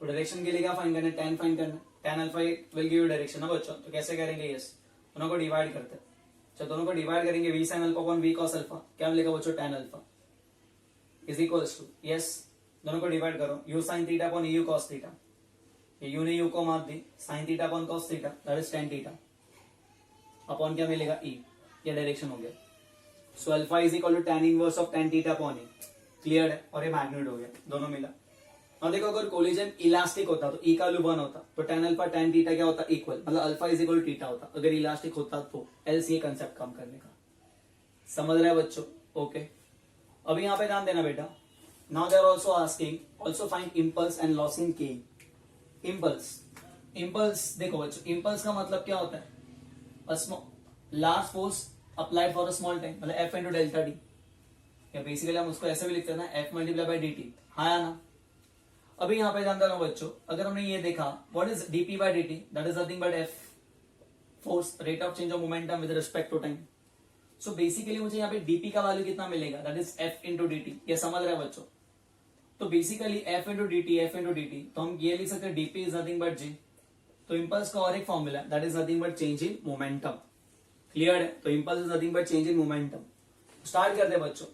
तो डायरेक्शन के लिए क्या फाइंड करना है, tan फाइंड करना है, tan alpha will give you direction ना बच्चों। तो कैसे करेंगे, यस दोनों को डिवाइड करते हैं। अच्छा दोनों को डिवाइड करेंगे, V sine alpha upon V cos alpha, क्या मिलेगा बच्चों, tan alpha is equals to, yes दोनों को डिवाइड करो, U sine theta upon U cos theta, ये यू ने यू को मार दी, sine theta upon cos theta that is tan theta upon क्या मिलेगा, ई, ये डायरेक्शन हो गया। So alpha is equal to tan inverse of tan theta upon E, clear है, और ये मैग्नीट्यूड हो गया, दोनों मिला। और देखो अगर कोलिजन इलास्टिक होता तो ई का वैल्यू 1 होता, तो tan अल्फा tan थीटा क्या होता, इक्वल, मतलब alpha is equal to theta होता। अगर इलास्टिक होता तो एल्स ये कंसेप्ट काम करने का, समझ रहे हैं बच्चों, ओके। अभी यहाँ पे ध्यान देना बेटा, now they are also asking also find impulse and loss in K. Impulse, impulse देखो बच्चों, इंपल्स का मतलब क्या होता है, large force applied for a small time, मतलब एफ इंटू डेल्टा डी, या बेसिकली हम उसको ऐसे भी लिखते हैं ना, F multiply by d T, हाँ या ना। अभी यहाँ पे जानता हूं बच्चों, अगर हमने ये देखा what is dp by d t, that is nothing but f, force rate of change of momentum with respect to time. So basically मुझे यहाँ पे डीपी का वैल्यू कितना मिलेगा, that is f into d t, ये समझ रहे हैं बच्चों। तो basically f into d t, f into d t, तो हम ये लिख सकते हैं dp is nothing but g. तो इंपल्स का और एक formula that is nothing but change in momentum, clear है। तो impulse is nothing but change in momentum. Start करते हैं बच्चों,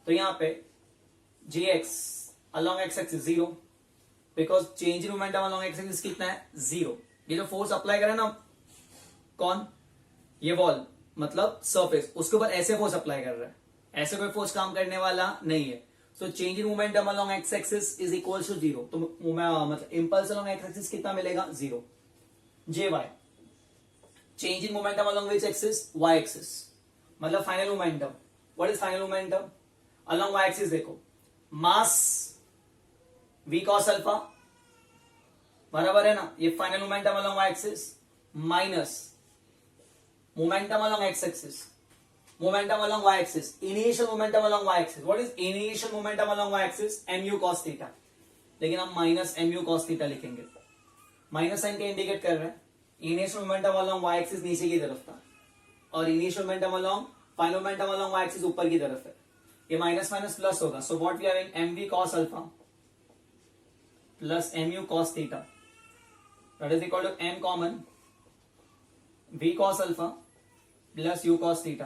तो यहाँ पे gx along x axis 0, because change in momentum along x axis कितना है, 0। ये जो फोर्स अप्लाई करे ना, कौन, ये वॉल मतलब सरफेस, उसके ऊपर ऐसे फोर्स अप्लाई कर रहा है, ऐसे कोई फोर्स काम करने वाला नहीं है। So change in momentum along x axis is equal to 0, तो मतलब इंपल्स along x axis कितना मिलेगा, 0। jy change in momentum along which axis, y axis, मतलब final momentum, what is final momentum along y axis, देखो मास v cos alpha, बराबर है ना, ये final momentum along y axis minus momentum along x axis, momentum along y axis, initial momentum along y axis, what is initial momentum along y axis, mu cos theta, लेकिन हम minus mu cos theta लिखेंगे, minus sign क्या indicate कर रहे हैं, initial momentum along y axis नीचे की तरफ था, और initial momentum along final momentum along y axis ऊपर की तरफ है, ये माइनस माइनस प्लस होगा। So what we having, M we cos alpha plus M U cos theta that is equal to M common V cos alpha plus you cos theta,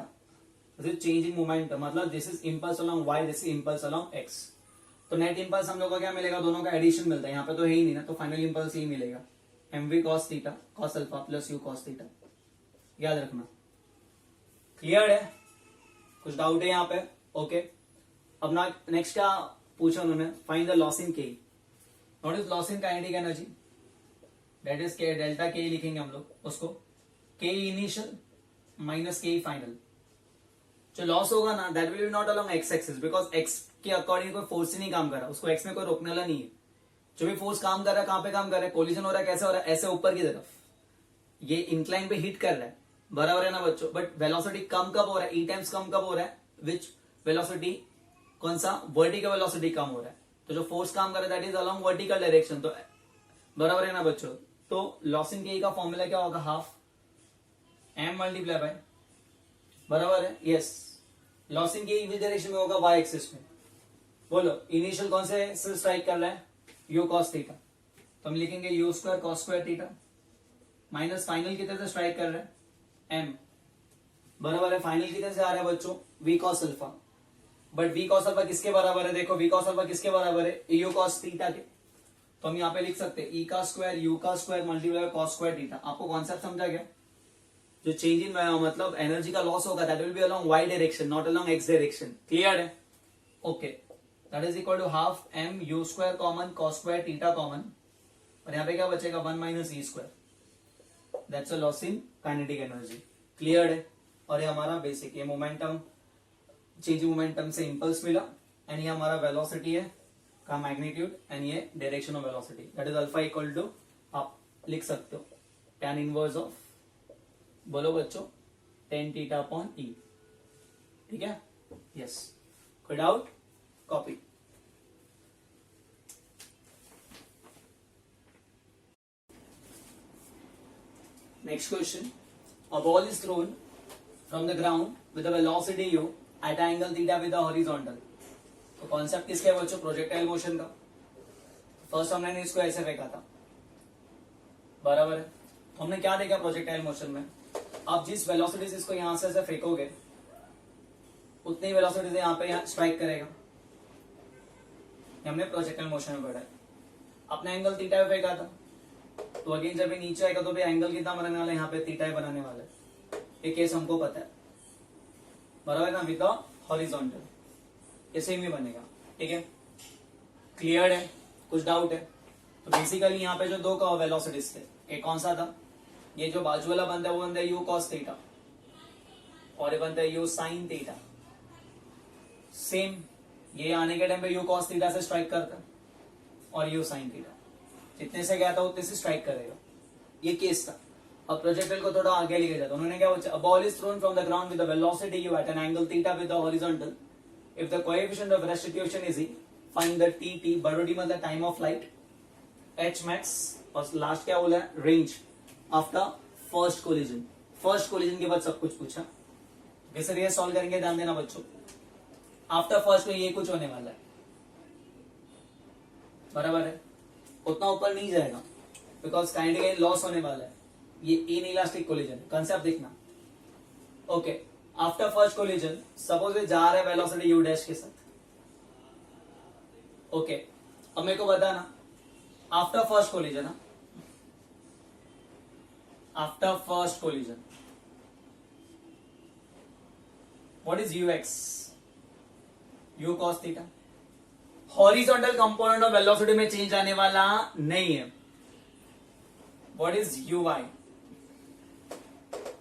this is change in momentum, मतलब this is impulse along y, this is impulse along x। तो net impulse हम लोग को क्या मिलेगा, दोनों का addition मिलता है, यहाँ पे तो है ही नहीं ना, तो फाइनल इंपल्स ही मिलेगा, m we cos theta cos alpha plus you cos theta, याद रखना, क्लियर है, कुछ डाउट है यहाँ पे, ओके। अब ना नेक्स्ट क्या पूछा उन्होंने, फाइंड द लॉस इन के। Not is loss in kinetic energy, that is के डेल्टा के लिखेंगे हम लोग उसको, के इनिशियल माइनस के फाइनल। जो लॉस होगा ना that will B not along x axis, because x के अकॉर्डिंग कोई फोर्स ही नहीं काम कर रहा, उसको एक्स में कोई रोकने वाला नहीं है। जो भी फोर्स काम कर रहा है कहां पे काम कर रहा है, कोलिजन हो रहा है, कैसे हो रहा है, ऐसे ऊपर की तरफ, ये इंक्लाइन पे हिट कर रहा है, बराबर है ना बच्चों। बट वेलोसिटी कम कब हो रहा है, ई टाइम्स कम कब हो रहा है, विच वेलोसिटी, कौन सा, वर्टिकल वेलोसिटी कम हो रहा है। तो जो फोर्स काम कर रहा है that is along vertical direction, तो बराबर है ना बच्चों। तो लॉस इन के का फॉर्मूला क्या होगा, हाफ एम मल्टीप्लाई बाय, बराबर है, यस। लॉस इन के विच डायरेक्शन में होगा, वाई एक्सिस में। बोलो इनिशियल कौन से स्ट्राइक कर रहा है, यू कॉस थीटा, तो हम लिखेंगे you square cos square theta, minus final कितने से स्ट्राइक कर रहा है, एम, बराबर है। फाइनल कितने से आ रहा है बच्चों, v cos alpha. But v cos alpha किसके बराबर है, देखो वी कॉस अल्फा किसके बराबर है, यू कॉस थीटा के। तो हम यहाँ पे लिख सकते हैं ई का स्क्वायर यू का square multiply cos square theta. आपको कॉन्सेप्ट समझा गया। जो चेंज इन मतलब एनर्जी का लॉस होगा that will be along Y direction, not along x direction. Clear है, okay. That is equal to half M U square common cos square theta common, और यहाँ पे क्या बचेगा, 1 minus E square, that's a loss in kinetic energy. Clear है। और ये हमारा बेसिक, ये मोमेंटम, चेंज मोमेंटम से इंपल्स मिला, एंड ये हमारा वेलोसिटी है का मैग्नीट्यूड, एंड ये direction of velocity, that is alpha equal to, आप लिख सकते हो tan इनवर्स ऑफ, बोलो बच्चों, tan थीटा अपॉन ई। ठीक है, यस। कोई doubt, copy. Next question, a ball is thrown from the ground with a velocity u at angle theta with the horizontal। तो कॉन्सेप्ट किसका है बच्चों, प्रोजेक्टाइल मोशन का। फर्स्ट हमने इसको ऐसे फेंका था, बराबर है। तो हमने क्या देखा प्रोजेक्टाइल मोशन में, आप जिस वेलोसिटी से इसको यहां से ऐसे फेंकोगे उतनी वेलोसिटी से यहाँ पे यहाँ स्ट्राइक करेगा। हमने प्रोजेक्टाइल मोशन में पढ़ा है। अपने एंगल थीटा पे फेंका था, तो अगेन जब ये नीचे आएगा तो भी एंगल कितना बनाने वाला है, यहाँ पे थीटा बनाने वाला है। ये केस हमको पता है, बराबर ना, विद द हॉरिजॉन्टल, ये सेम ही बनेगा। ठीक है, क्लियर है, कुछ डाउट है। तो बेसिकली यहाँ पे जो दो का वेलोसिटीज थे, एक कौन सा था, ये जो बाजू वाला बनता है वो बनता है यू कॉस थीटा, और ये बनता है यू साइन थीटा। सेम ये आने के टाइम पे यू कॉस थीटा से स्ट्राइक करता है, और यू साइन थीटा जितने से गया था उतने से स्ट्राइक करेगा। ये केस था। अब प्रोजेक्टाइल को थोड़ा आगे लेके जाता, उन्होंने क्या बोला, ball is thrown from the ground with the velocity u at an angle theta with the horizontal, if the coefficient of restitution is e, find the t, t बड़ो डी मतलब time of flight, h max, और last क्या बोला है, range after first collision. First collision के बाद सब कुछ पूछा, कैसे ये सॉल्व करेंगे ध्यान देना बच्चों। आफ्टर फर्स्ट में ये कुछ होने वाला है, बराबर है, उतना ऊपर नहीं जाएगा बिकॉज काइनेटिक लॉस होने वाला है। ये इनइलास्टिक कोलिजन, कंसेप्ट देखना। Okay, after first collision suppose ये जा रहा है वेलोसिटी यू डैश के साथ। ओके, अब मेरे को बताना after first collision, after first collision what is you x, you cos theta. Horizontal component of velocity में चेंज आने वाला नहीं है। व्हाट इज यू वाई,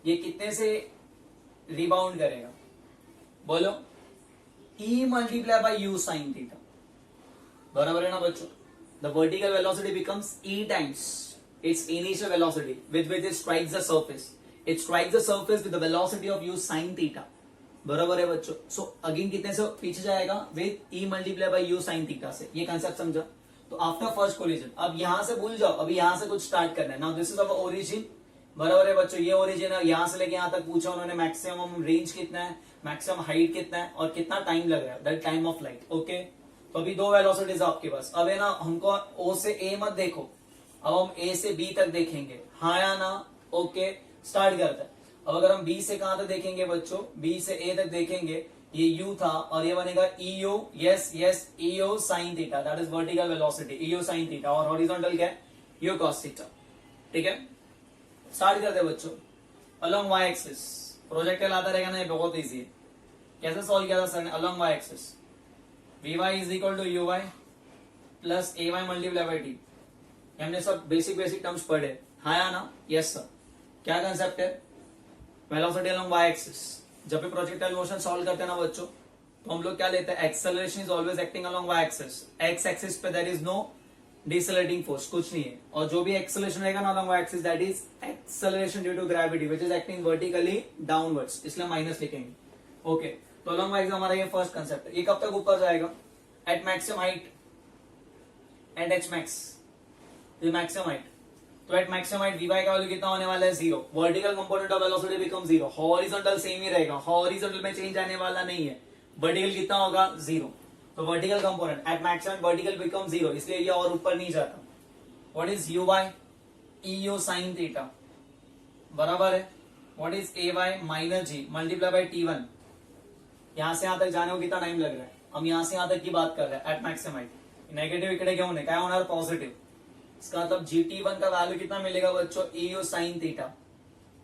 ये कितने से रिबाउंड करेगा, बोलो, E multiply by U sine theta, बराबर है ना बच्चों। The vertical velocity becomes E times its initial velocity with which it strikes the surface. It strikes the surface with the velocity of u sin theta. बराबर है बच्चों। So again कितने से पीछे जाएगा, with E multiply by U sine theta से। ये concept समझा। तो आफ्टर फर्स्ट कोलिजन, अब यहां से भूल जाओ, अभी यहां से कुछ स्टार्ट करना है। Now this is our origin, बराबर है बच्चों। ये ओरिजिन है, यहां से लेके यहां तक पूछा उन्होंने मैक्सिमम रेंज कितना है, मैक्सिमम हाइट कितना है, और कितना टाइम लग रहा है, that time of light. Okay, तो अभी दो वेलोसिटीज आपके पास। अब है ना, हमको ओ से ए मत देखो, अब हम ए से बी तक देखेंगे, हाँ या ना। ओके, स्टार्ट करते हैं। अब अगर हम बी से कहां तक देखेंगे बच्चों, बी से ए तक देखेंगे, ये यू था और ये बनेगा E U, yes yes, E U sine theta, that is vertical velocity, E U sine theta, और हॉरिजॉन्टल क्या है, यू कॉस थीटा। ठीक है, स्टार्ट करते हैं बच्चों। अलोंग वाई एक्सिस प्रोजेक्टाइल आता रहेगा ना, ये बहुत इजी है। कैसे सॉल्व किया था सर ने, along Y axis. V y is equal to you y plus a Y multiply by t. हमने सब बेसिक टर्म्स पढ़े, हाँ या ना? Yes sir. क्या कंसेप्ट है? Velocity along Y axis. जब भी प्रोजेक्टाइल मोशन सॉल्व करते हैं ना बच्चों, तो हम लोग क्या लेते हैं? Acceleration is always acting along Y axis. X axis पे there is no decelerating force, कुछ नहीं है। और जो भी एक्सेलरेशन रहेगा ना along Y axis, that is acceleration due to gravity which is acting vertically downwards, इसलिए माइनस लिखेंगे। ओके, तो अलोंग वाई एक्सिस हमारा ये फर्स्ट कंसेप्ट है। ये कब तक ऊपर जाएगा? At maximum height, at H max, maximum height. तो at maximum height V Y का वैल्यू कितना होने वाला है? 0। Vertical component of velocity become 0। Horizontal same ही रहेगा, हॉरिजॉन्टल में चेंज आने वाला नहीं है। वर्टिकल कितना होगा? 0। तो vertical component at maximum vertical become 0, इसलिए ये और ऊपर नहीं जाता। What is U Y? E U sine theta, बराबर है। What is A Y? Minus G multiply by T one. यहां से यहां तक जाने को कितना टाइम लग रहा है? हम यहां से यहां तक की बात कर रहे हैं एट मैक्सिमम हाइट। नेगेटिव इकडे क्या होने, क्या होना? पॉजिटिव। इसका मतलब GT1 का वैल्यू कितना मिलेगा बच्चों? ई यू साइन थीटा।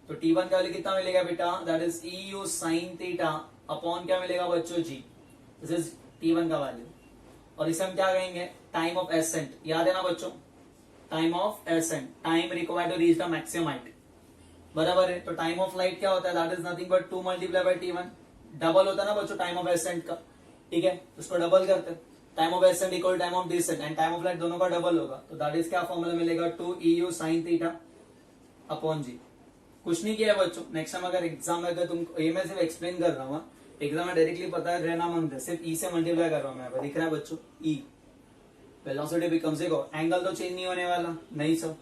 तो T1 का वैल्यू कितना मिलेगा बेटा? That is E U sine theta upon क्या मिलेगा बच्चों? G। दिस इज T1 का वैल्यू। और इसे हम क्या कहेंगे? Time of ascent. याद है ना बच्चों? Time of ascent, time required to reach the maximum height, बराबर है। तो टाइम ऑफ लाइट क्या होता है? That is nothing but 2 multiply by T1। Double होता है ना बच्चों टाइम ऑफ एसेंट का, ठीक है? उसको डबल करते हैं। Time of ascent equal time of descent, and time of flight दोनों का डबल होगा, तो दैट इज क्या फॉर्मूला मिलेगा? 2 EU sin theta upon G। कुछ नहीं किया बच्चों। नेक्स्ट टाइम अगर एग्जाम में, अगर तुम, ये मैं सिर्फ एक्सप्लेन कर रहा हूँ, एग्जाम में डायरेक्टली पता है रहना मन है, सिर्फ E से मल्टीप्लाई कर रहा हूँ मैं। दिख रहा है बच्चों? E वेलोसिटी बिकम्स, देखो एंगल तो चेंज नहीं होने वाला, नहीं सर,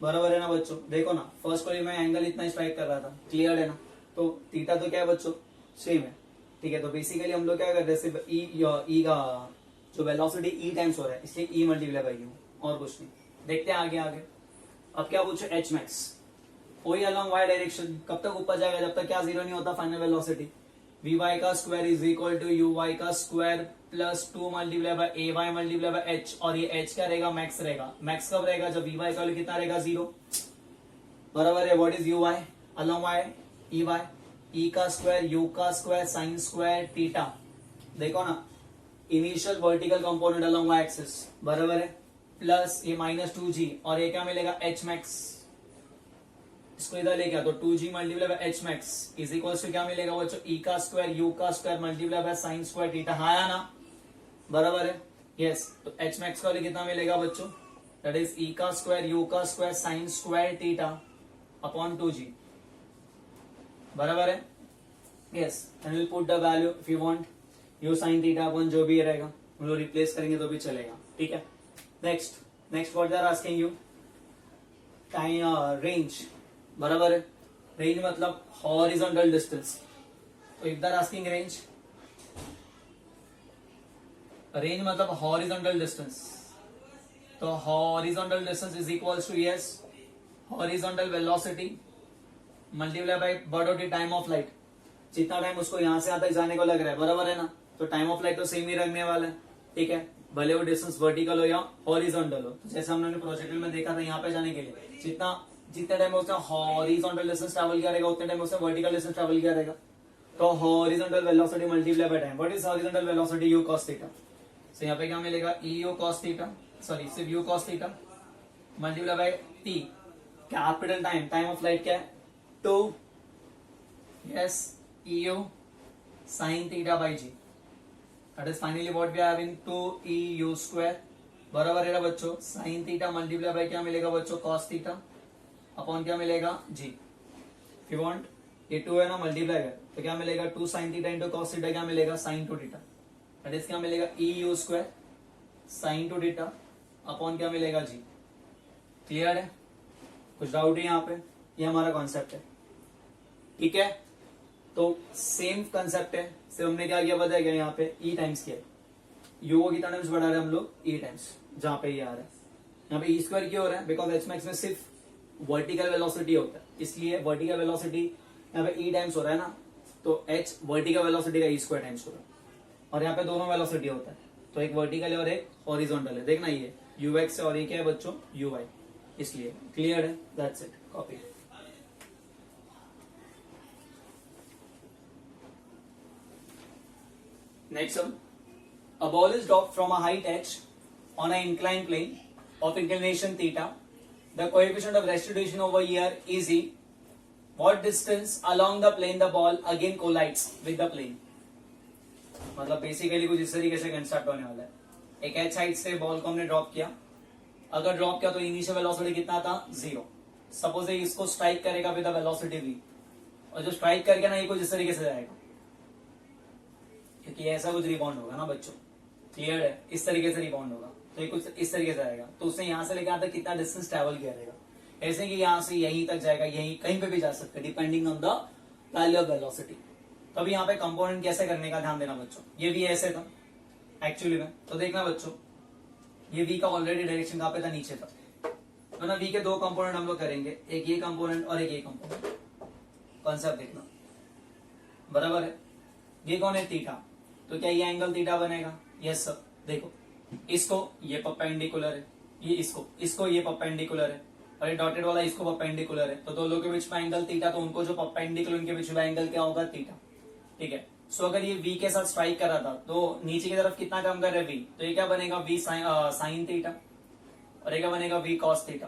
बराबर है ना बच्चों? देखो ना, फर्स्ट कॉलम में एंगल इतना स्ट्राइक कर रहा था, क्लियर है ना? तो थीटा तो क्या है बच्चों? सेम है, ठीक है? तो बेसिकली हम लोग क्या कर रहे हैं? सिर्फ ई का जो वेलोसिटी ई टाइम्स हो रहा है, इसलिए ई मल्टीप्लाई बाई यू, और कुछ नहीं। देखते हैं आगे आगे। अब क्या पूछो? एच मैक्स, वही अलोंग वाई डायरेक्शन। कब तक ऊपर जाएगा? जब तक क्या 0 नहीं होता फाइनल वेलोसिटी। वी वाई का square is equal to you Y का square plus 2 multiply by A Y multiply by H. और ये एच क्या रहेगा? मैक्स रहेगा। मैक्स कब रहेगा? जब वी वाई का वैल्यू कितना रहेगा? 0, बराबर है। What is U Y? Along Y E Y, E का स्क्वायर यू का स्क्वायर साइन स्क्वायर थीटा। देखो ना, initial vertical component along Y axis, बराबर है, प्लस ये माइनस 2G, और ये क्या मिलेगा? H max. इसको इधर लेके आ, तो 2G multiply by h max is equal to क्या मिलेगा बच्चों? ई का स्क्वायर यू का square multiply by sine square theta. हाँ या ना? बराबर है, यस। तो एच मैक्स का कितना मिलेगा बच्चों? दैट इज ई का स्क्वायर यू का square sine square theta upon 2G, बराबर है, yes. And will put the value if you want, you sine theta upon जो भी रहेगा हम लोग रिप्लेस करेंगे तो भी चलेगा, ठीक है? Next what they are asking you? Time range, बराबर है। रेंज मतलब हॉरिजॉन्टल डिस्टेंस। तो if they are asking range, range मतलब हॉरिजॉन्टल डिस्टेंस। तो horizontal distance is equals to, yes, horizontal velocity multiply by bird time of flight. जितना time उसको यहां से यहां तक जाने को लग रहा है, बराबर है ना? तो टाइम ऑफ लाइट तो सेम ही रखने वाला है, ठीक है? भले वो डिस्टेंस वर्टिकल हो या हॉरिजॉन्टल हो। तो जैसे हमने प्रोजेक्टर में देखा था, यहाँ पे जाने के लिए जितने टाइम उसने हॉरिजॉन्टल डिस्टेंस ट्रैवल किया रहेगा, उतने टाइम उसने वर्टिकल डिस्टेंस ट्रैवल किया रहेगा। तो horizontal velocity multiply by time. What is horizontal velocity? U cos theta. So यहाँ पे क्या मिलेगा? E U cos theta, sorry सिर्फ U cos theta multiply by T, capital time, time of light क्या है? 2, yes, EU sin theta by G. That is finally what we are having 2 EU square, बराबर है ना बच्चों? sin theta multiply by क्या मिलेगा बच्चों? cos theta अपॉन क्या मिलेगा? G। If you want, ये 2 है ना, मल्टीप्लाई है तो क्या मिलेगा? 2 sin theta into cos theta क्या मिलेगा? sin 2 theta। That is क्या मिलेगा? EU square sin 2 theta upon क्या मिलेगा? G। क्लियर है? कुछ डाउट है यहाँ पे? ये हमारा कॉन्सेप्ट है, ठीक है? तो सेम कंसेप्ट है। सिर्फ हमने क्या किया बताया गया? यहाँ पे ई टाइम्स किया, यू को कितना टाइम्स बढ़ा रहे हैं हम लोग? ई टाइम्स, जहां पे ये आ रहा है। यहाँ पे ई स्क्वायर क्यों हो रहा है? बिकॉज एच मैक्स में सिर्फ वर्टिकल वेलोसिटी होता है, इसलिए वर्टिकल वेलोसिटी यहाँ पे ई टाइम्स हो रहा है ना, तो एच वर्टिकल वेलोसिटी का ई स्क्वायर टाइम्स हो रहा है। और यहाँ पे दोनों वेलोसिटी होता है, तो एक वर्टिकल है और एक हॉरिजॉन्टल है। देखना ये यू एक्स है और ये क्या है बच्चों? यू वाई, इसलिए क्लियर है? That's it, copy. Next sum, A ball is dropped from a height h on an inclined plane of inclination theta. The coefficient of restitution over here is e. What distance along the plane the ball again collides with the plane? मतलब basically कुछ इस तरीके से concept होने वाला है. एक H height से बॉल को हमने ड्रॉप किया. अगर ड्रॉप किया तो इनिशियल वेलोसिटी कितना था? 0. सपोज इसको स्ट्राइक करेगा विद द वेलोसिटी v, और जो स्ट्राइक करके ना ये कुछ इस तरीके से जाएगा, क्योंकि ऐसा कुछ रिबाउंड होगा ना बच्चों. क्लियर है? इस तरीके से रिबाउंड होगा तो ये कुछ इस तरीके से आएगा. तो उसने यहां से लेकर आता कितना डिस्टेंस ट्रेवल किया रहेगा. ऐसे कि यहां से यहीं तक जाएगा, यहीं कहीं पे भी जा सकता है depending on the value of velocity. तो अभी यहाँ पे कंपोनेंट कैसे करने का ध्यान देना बच्चों. ये भी ऐसे था एक्चुअली में, तो देखना बच्चों ये v का ऑलरेडी डायरेक्शन कहां पे था? नीचे था. तो ना v के दो कंपोनेंट हम लोग करेंगे, एक ये कंपोनेंट और एक ये कंपोनेंट. कॉन्सेप्ट देखना बराबर है. ये कौन है? थीटा. तो क्या ये एंगल थीटा बनेगा? Yes sir. देखो इसको ये परपेंडिकुलर है, ये इसको ये परपेंडिकुलर है, और ये डॉटेड वाला इसको परपेंडिकुलर है. तो दोनों के बीच में एंगल थीटा, तो उनको जो परपेंडिकुलर उनके बीच में एंगल क्या होगा? थीटा. ठीक है. सो अगर ये v के साथ स्ट्राइक कर रहा था तो नीचे की तरफ कितना कम कर रहे v, तो ये क्या बनेगा? v साइन थीटा, और ये क्या बनेगा? v cos theta.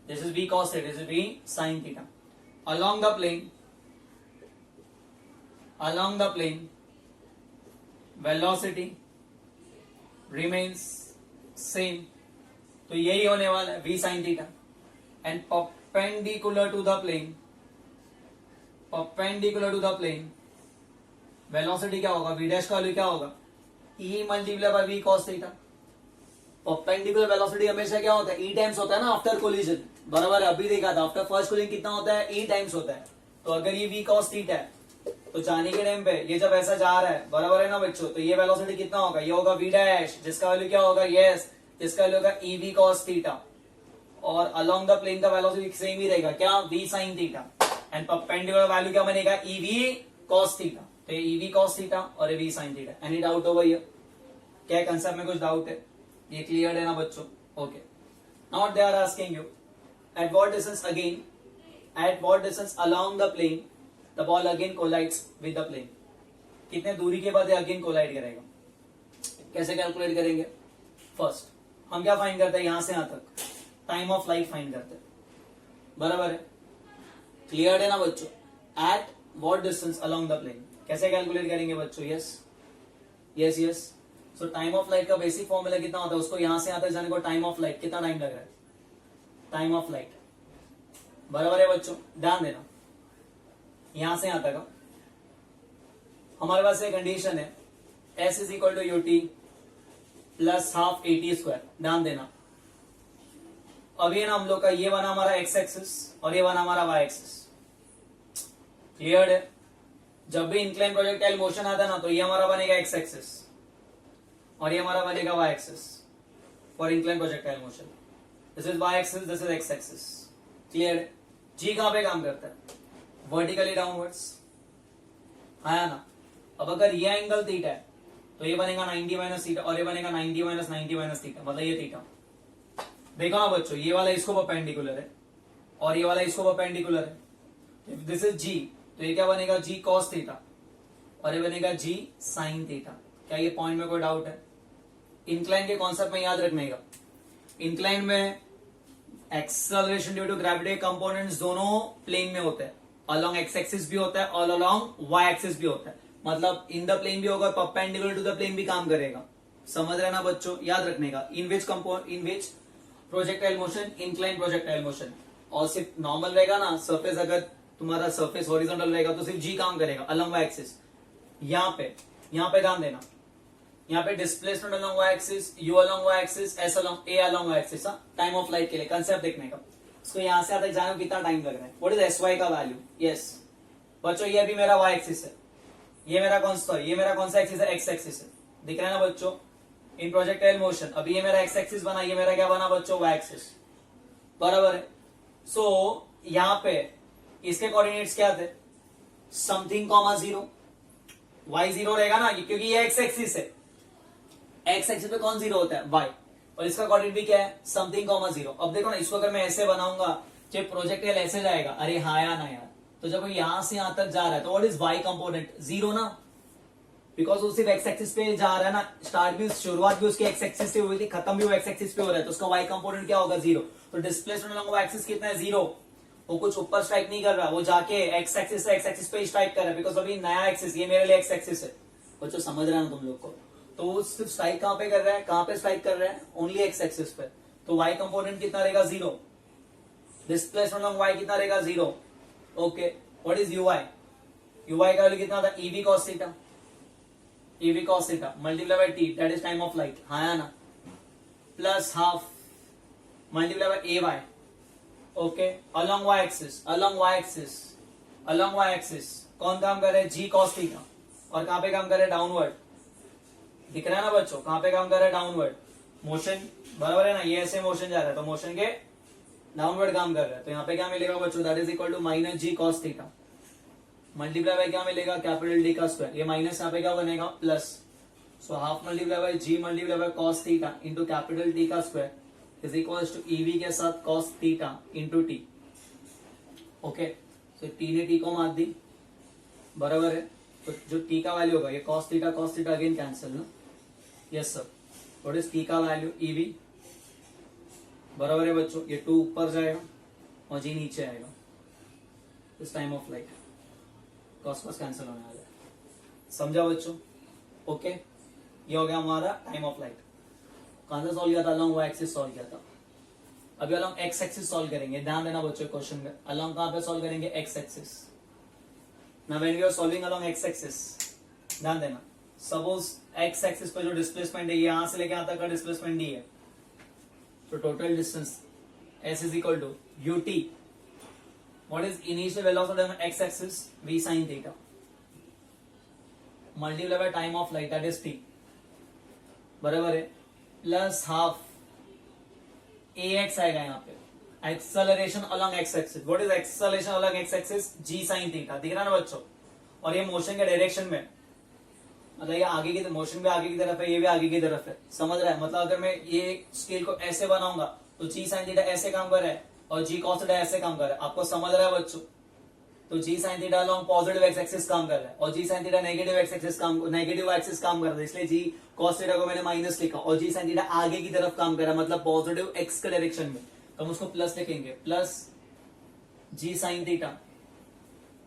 This is v cos theta, this is v sin theta. along the plane velocity remains same, तो यही होने वाला है v sin theta. and perpendicular to the plane velocity क्या होगा? v डैश का वैल्यू क्या होगा? e multiply bye v cos theta. Perpendicular velocity हमेशा क्या होता है? e टाइम्स होता है ना आफ्टर कोलिजन. बराबर है? अभी देखा था आफ्टर फर्स्ट कोलिजन कितना होता है? e टाइम्स होता है. तो अगर ये v cos थीटा है तो जाने के टाइम पे ये जब ऐसा जा रहा है, बराबर है ना बच्चों, तो ये वेलोसिटी कितना होगा? ये होगा v डैश, जिसका वैल्यू क्या होगा? यस, जिसका वैल्यू होगा e v cos थीटा. और अलोंग द प्लेन का वेलोसिटी सेम ही रहेगा, क्या? v sin theta. And perpendicular value क्या बनेगा? e v cos theta. तो ये e v cos थीटा और ये v sin theta. Any doubt over here? क्या कंसेप्ट में कुछ डाउट है? ये क्लियर है ना बच्चों? Okay. Now they are asking you at what distance along the plane the ball again collides with the plane. कितने दूरी के बाद ये अगेन कोलाइड करेगा? कैसे कैलकुलेट करेंगे? फर्स्ट हम क्या फाइंड करते हैं? यहां से यहां तक टाइम ऑफ लाइट फाइंड करते हैं. बराबर है? क्लियर है ना बच्चों? At what distance along the plane कैसे कैलकुलेट करेंगे बच्चों? Yes. So time of flight का बेसिक फॉर्मूला कितना होता है? उसको यहां से यहां तक जाने को टाइम ऑफ लाइट कितना टाइम लग रहा है? Time of light. बराबर है बच्चों? ध्यान देना. यहां से यहां तक हमारे पास एक कंडीशन है s is equal to ut plus half at square. ध्यान देना. अभी है ना हम लोग का ये बना हमारा एक्स एक्सिस और ये बना हमारा वाई एक्सिस. क्लियर है? जब भी इंक्लाइन प्रोजेक्टाइल मोशन आता है ना तो ये हमारा बनेगा एक्स एक्सिस और ये हमारा बनेगा y axis for incline projectile motion. This is y axis, this is x axis. Clear है? जी कहां पे काम करता है? Vertically downwards. आया ना? अब अगर ये एंगल थीटा है तो ये बनेगा 90 माइनस थीटा और ये बनेगा 90 माइनस 90 माइनस थीटा, मतलब ये थीटा. देखो ना बच्चों, ये वाला इसको परपेंडिकुलर है और ये वाला इसको परपेंडिकुलर है. इफ दिस इज जी तो ये क्या बनेगा? जी कॉस थीटा और ये बनेगा जी साइन थीटा. क्या ये पॉइंट में कोई डाउट है? इंक्लाइन के कॉन्सेप्ट में याद रखने का, इंक्लाइन में acceleration due to gravity components दोनों प्लेन में होते हैं. अलोंग एक्स एक्सिस भी होता है और अलोंग वाई एक्सिस भी होता है. मतलब इन द प्लेन भी होगा, परपेंडिकुलर टू द प्लेन भी काम करेगा. समझ रहे ना बच्चों? याद रखने का. In which projectile motion? Incline projectile motion. और सिर्फ नॉर्मल रहेगा ना सरफेस, अगर तुम्हारा सरफेस हॉरिजॉन्टल रहेगा तो सिर्फ जी काम करेगा अलोंग वाई एक्सिस. यहाँ पे ध्यान देना, यहाँ पे displacement along Y axis, u along Y axis, s along a along Y axis. Time of flight के लिए कंसेप्ट देखने का. इसको यहां से आते जाने में कितना टाइम लग रहा है? व्हाट इज एस वाई का वैल्यू? यस बच्चों, ये भी मेरा वाई एक्सिस है, ये मेरा कौन सा एक्सिस है? एक्स एक्सिस है. दिख रहा है ना बच्चों? इन प्रोजेक्टाइल मोशन अभी ये मेरा एक्स एक्सिस बना, ये मेरा क्या बना बच्चों? Y axis. बराबर है? सो यहाँ पे इसके कोऑर्डिनेट्स क्या थे? Something comma 0. वाई 0 रहेगा ना, क्योंकि ये एक्स एक्सिस है. एक्स एक्सिस पे कौन 0 होता है? वाई. और इसका कोऑर्डिनेट भी क्या है? Something comma 0. अब देखो ना, इसको अगर मैं ऐसे बनाऊंगा, जब प्रोजेक्टाइल ऐसे जाएगा, अरे हाँ या ना यार, तो जब यहां से यहां तक जा रहा है तो व्हाट इज वाई कंपोनेंट? 0 ना. बिकॉज वो सिर्फ एक्स एक्सिस पे जा रहा है ना, स्टार्ट भी शुरुआत भी उसके एक्स एक्सिस से हुई थी, खत्म भी वो एक्स एक्सिस पे हो रहा है, तो उसका वाई कंपोनेंट क्या होगा 0। तो डिस्प्लेसमेंट अलॉन्ग वाई एक्सिस कितना है 0। वो कुछ ऊपर स्ट्राइक नहीं कर रहा, वो जाके एक्स एक्सिस से एक्स एक्सिस पे स्ट्राइक कर रहा है, बिकॉज अभी नया एक्सिस, ये मेरे लिए एक्स एक्सिस है, बच्चों समझ रहे हैं तुम लोग को। तो वो सिर्फ स्ट्राइक कहां पे कर रहा है, कहां पे स्ट्राइक कर रहा है, ओनली एक्स एक्सिस पे। तो वाई कंपोनेंट कितना रहेगा 0, डिस्प्लेसमेंट अलॉन्ग वाई कितना रहेगा 0। Okay, what is ui, ui का वैल्यू कितना था ev cos theta, ev cos theta multiply by t, that is time of flight, हाँ ना, plus half multiply by a y. Okay, along Y axis, along Y axis, along Y axis कौन काम कर रहे हैं, जी cos theta, और कहां पे काम कर रहे हैं, डाउनवर्ड, दिख रहा है ना बच्चों, कहां पे काम कर रहा है, डाउनवर्ड मोशन, बराबर है ना, ये ऐसे मोशन जा रहा है, तो मोशन के डाउनवर्ड काम कर रहा है, तो यहाँ पे क्या मिलेगा बच्चों, that is equal to minus G cos theta multiply by क्या मिलेगा, कैपिटल डी का स्क्वायर, ये माइनस यहाँ पे क्या बनेगा plus, so half multiply by G multiply by cos theta into capital T का square is equal to E V के साथ cos theta into T. Okay, so T ने टी को मार दी, बराबर है, तो जो टी का वैल्यू होगा ये कॉस थीटा अगेन कैंसिल ना, yes sir, what is T का वैल्यू ईवी, बराबर है बच्चों, ये 2 ऊपर जाएगा और जी नीचे आएगा, इस time of light cos cos cancel होने वाला है, समझा बच्चों। ओके, ये हो गया हमारा टाइम ऑफ लाइट, कहां से सॉल्व किया था, अलोंग वाई एक्सिस सॉल्व किया था। अभी अलोंग एक्स एक्सिस सॉल्व करेंगे, ध्यान देना बच्चों क्वेश्चन में, अलोंग कहां पे सॉल्व करेंगे, x axis. Now when we are solving along x axis, ध्यान देना, सपोज एक्स एक्सिस पर जो डिस्प्लेसमेंट है ये यहां से लेके यहां तक का डिस्प्लेसमेंट डी है, तो total distance s is equal to ut, what is initial velocity on x axis, v sin theta multiply by time of light, that is t, बराबर है, प्लस हाफ ax आएगा यहाँ पे, acceleration along x axis, what is acceleration along x axis, g sin theta, दिख रहा है ना बच्चों, और ये मोशन के डायरेक्शन में, मतलब ये आगे की मोशन भी आगे की तरफ है, ये भी आगे की तरफ है, समझ रहा है, मतलब अगर मैं ये स्केल को ऐसे बनाऊंगा तो जी साइन थीटा ऐसे काम कर रहा है और जी कॉस थीटा ऐसे काम कर रहा है, आपको समझ रहा है बच्चों। तो G sine theta along positive X axis काम कर रहा है और G sine theta negative X axis काम, नेगेटिव एक्सिस काम कर रहा है, इसलिए जी कॉस थीटा को मैंने माइनस लिखा, और जी साइन थीटा आगे की तरफ काम कर रहा है, मतलब पॉजिटिव एक्स के डायरेक्शन में, तो हम उसको प्लस लिखेंगे, प्लस जी साइन थीटा,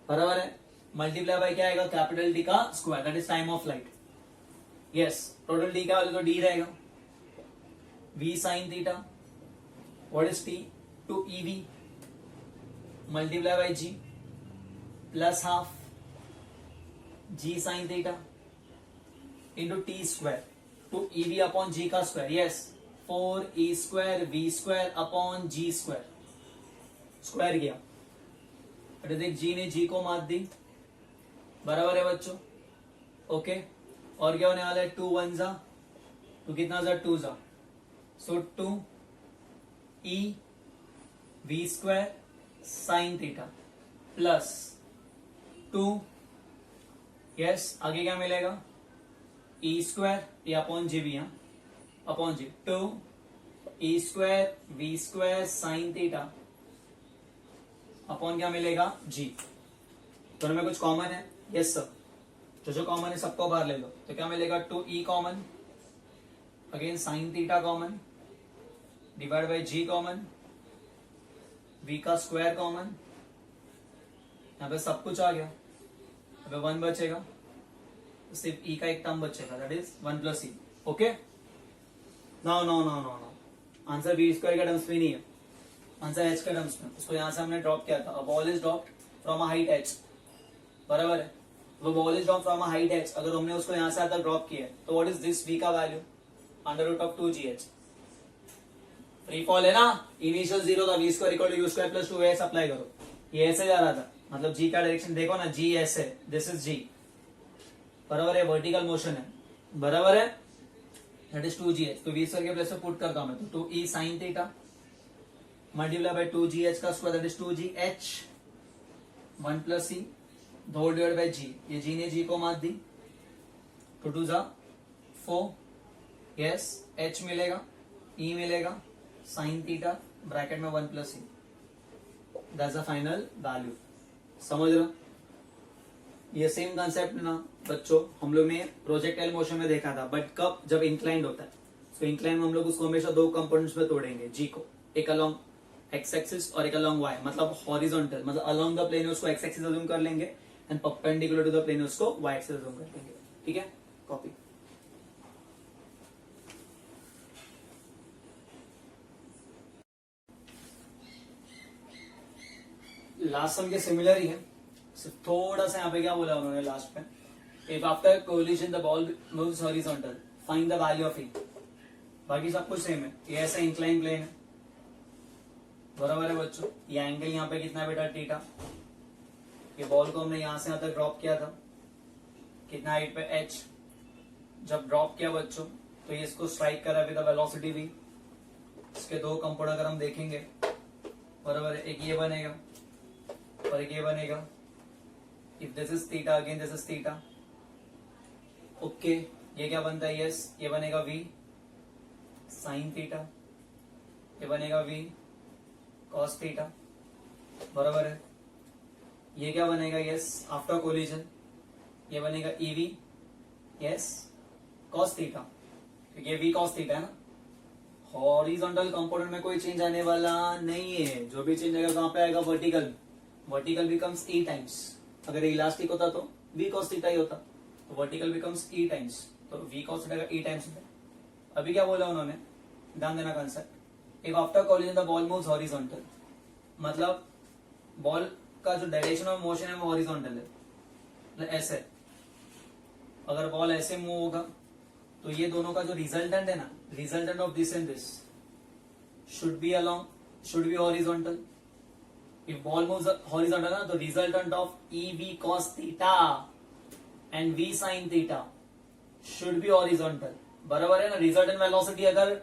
बराबर है, मल्टीप्लाई बाय क्या आएगा, कैपिटल डी का square, that is time of light, yes, total D का वैल्यू तो डी रहेगा, v sin theta, what is t, to ev multiply by g plus half g sin theta into t square to ev upon g का square, yes, 4e square v square upon g square, square किया, अरे देख g ने g को मार दी, बराबर है बच्चों। ओके, और क्या होने वाला है, 2 1 जा, तो कितना जा 2 जा, सो 2 e v square sine theta plus 2, yes, आगे क्या मिलेगा, e स्क्वायर, ये अपॉन जी भी, यहाँ अपॉन जी, 2 e square v square sine theta upon क्या मिलेगा, जी, दोनों में कुछ कॉमन है, यस सर, जो कॉमन है सबको बाहर ले लो, तो क्या मिलेगा, 2e common, again sine theta common, divide by g common, v का स्क्वायर कॉमन, यहाँ पे सब कुछ आ गया, अब 1 बचेगा, तो सिर्फ e का एक टर्म बचेगा, that is 1 plus e. Okay, no no no no no, answer v square के टर्म्स में नहीं है, आंसर h के टर्म्स में, उसको यहां से हमने ड्रॉप किया था, a ball is dropped from a height h, बराबर है, वो ball is drop from a height h, अगर हमने उसको यहां से तक ड्रॉप किया है, तो व्हाट इज दिस v का value, under root of 2gh, free fall है ना, इनिशियल 0 था, v square equal to u square plus 2s apply करो, ये ऐसे जा रहा था, मतलब g का डायरेक्शन देखो ना, g ऐसे, दिस इज g, बराबर है, वर्टिकल मोशन है, बराबर है, दैट इज 2gh, तो v स्क्वायर के प्लेस पे पुट करता हूं मैं, तो 2e sin theta multiply by 2gh का square, that is 2gh 1 plus e whole divide by g, ये g ने g को मार दी, तो 2 जा 4, यस, h मिलेगा, e मिलेगा, साइन थीटा ब्रैकेट में 1 plus E, that's the final value, समझ रहे हो। ये सेम कंसेप्ट ना बच्चोों हम लोग ने प्रोजेक्टाइल मोशन में देखा था, बट कब, जब इंक्लाइंड होता है। सो इंक्लाइन में हम लोग उसको हमेशा दो कंपोनेंट्स में तोड़ेंगे, जी को, एक अलोंग एक्स एक्सिस और एक अलोंग वाई, मतलब हॉरिजॉन्टल, मतलब अलोंग द प्लेन उसको एक्स एक्सिस अज्यूम कर लेंगे and perpendicular to the plane उसको वाई एक्सिस अज्यूम कर लेंगे। ठीक है, कॉपी। लास्ट सम के सिमिलर ही है, सिर्फ थोड़ा सा यहाँ पे क्या बोला उन्होंने लास्ट में, if after collision the ball moves horizontal find the value of E. बाकी सब कुछ सेम है, ये ऐसा इंक्लाइन प्लेन है, बराबर है बच्चों। ये एंगल यहाँ पे कितना है बेटा, थीटा। ये बॉल को हमने यहां से यहां तक ड्रॉप किया था, कितना हाइट पे, h। जब ड्रॉप किया बच्चों तो ये इसको स्ट्राइक करा विद द वेलोसिटी v। इसके दो कंपोनेंट अगर हम देखेंगे, बराबर है, एक ये बनेगा और एक ये बनेगा। If this is theta again this is theta, okay. ये क्या बनता है, यस, ये बनेगा v साइन थीटा, ये बनेगा v कॉस थीटा, बराबर है। ये क्या बनेगा, यस, आफ्टर कोलिजन ये बनेगा ev, यस, कॉस थीटा, क्योंकि ये v कॉस थीटा है ना। हॉरिजॉन्टल कंपोनेंट में कोई चेंज आने वाला नहीं है, जो भी चेंज आएगा कहां पे आएगा, vertical. Vertical becomes e times, अगर इलास्टिक होता तो v कॉस थीटा ही होता, तो वर्टिकल बिकम्स e टाइम्स, तो v कॉस थीटा का e टाइम्स होता है। अभी क्या बोला उन्होंने, ध्यान देना concept, if after collision the ball moves horizontal, मतलब बॉल का जो डायरेक्शन ऑफ मोशन है वो हॉरिजॉन्टल है, मतलब ऐसे। अगर बॉल ऐसे मूव होगा तो ये दोनों का जो रिजल्टेंट है ना, resultant of this and this should be along, should be horizontal. If ball moves horizontal ना, तो resultant of e v cos theta and v sine theta should be horizontal, बराबर है ना। रिजल्टेंट वेलोसिटी अगर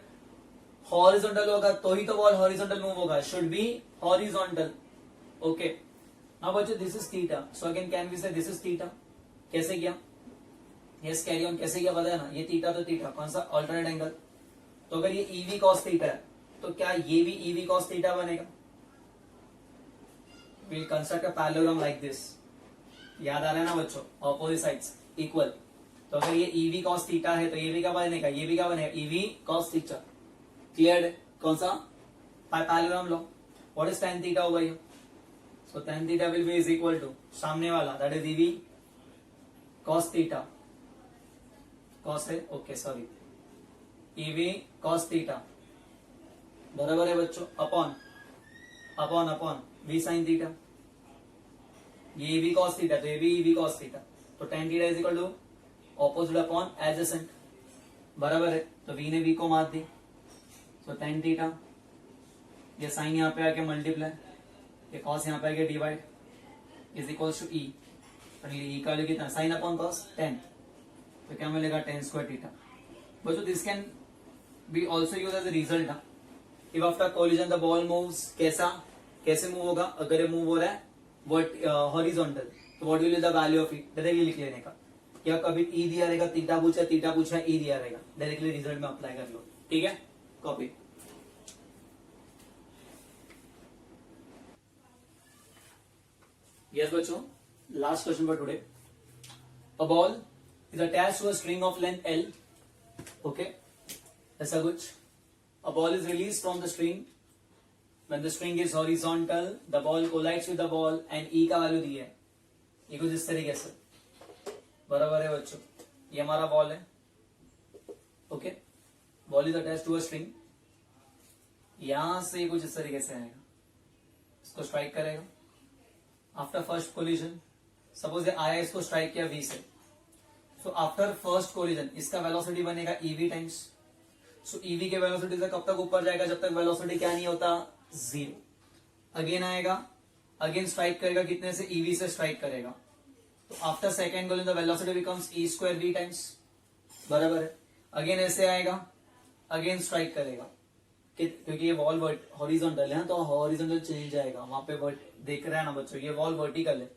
horizontal होगा तो ही तो बॉल हॉरिजॉन्टल मूव होगा, should be horizontal, okay. Now बच्चों this is theta, so again can we say this is theta. कैसे किया, यस कैरी ऑन, कैसे किया पता है ना, ये थीटा तो थीटा, कौन सा, अल्टरनेट एंगल। तो अगर ये ईवी कॉस थीटा है तो क्या ये भी ईवी कॉस थीटा बनेगा। Will construct a parallelogram like this, याद आ रहा है ना बच्चों, ऑपोजिट साइड्स इक्वल। तो अगर ये ईवी कॉस थीटा है तो ये भी क्या बनेगा, ये भी क्या बनेगा, ईवी कॉस थीटा। क्लियर, कौन सा, पैरेललोग्राम लो। व्हाट इज tan थीटा होगा ये, so tan theta will be is equal to सामने वाला, that is EV cos theta, cos है, okay sorry, EV cos theta, बराबर है बच्चों, upon upon upon v sine theta. ये ईवी कॉस थीटा तो ये भी ईवी कॉस थीटा, तो tan theta is equal to opposite upon adjacent, बराबर है। तो v ने v को मार दी, तो tan थीटा, ये साइन यहाँ पे आके मल्टीप्लाई, ये कॉस यहाँ पे आके डिवाइड, इज इक्वल्स टू ई, ई का कितना, साइन अपॉन कॉस 10, तो क्या मिलेगा, tan स्क्वायर थीटा। बच्चों this can be also use as a result. If after collision the ball moves, कैसा, कैसे मूव होगा, अगर ये मूव हो रहा है हॉरिजॉन्टल, तो what will be the value of E, directly लिख लेने का। या कभी ई दिया रहेगा, थीटा पूछा ई दिया रहेगा, डायरेक्टली रिजल्ट में अप्लाई कर लो, ठीक है, कॉपी। यस बच्चों, last question for today. A ball is attached to a string of length L. Okay, ऐसा कुछ। A ball is released from the string. When the string is horizontal, the ball collides with the ball and E का value दी है, ये कुछ इस तरीके से, बराबर है बच्चों। ये हमारा बॉल है, okay, ball is attach to a string, यहां से कुछ इस तरीके से आएगा, इसको स्ट्राइक करेगा आफ्टर फर्स्ट कोलिजन। सपोज आया, इसको स्ट्राइक किया V से, सो आफ्टर फर्स्ट कोलिजन इसका वेलोसिटी बनेगा EV टाइम्स। सो EV के वेलोसिटी से कब तक ऊपर जाएगा, जब तक वेलोसिटी क्या नहीं होता, 0। अगेन आएगा, अगेन स्ट्राइक करेगा, कितने से, EV से स्ट्राइक करेगा, तो after second collision the velocity becomes E square V times, बराबर है। अगेन ऐसे आएगा, अगेन स्ट्राइक करेगा, क्योंकि ये वॉल हॉरिजॉन्टल है ना, तो हॉरिजॉन्टल चेंज आएगा, वहां पे देख रहे हैं ना बच्चों, ये वॉल वर्टिकल है,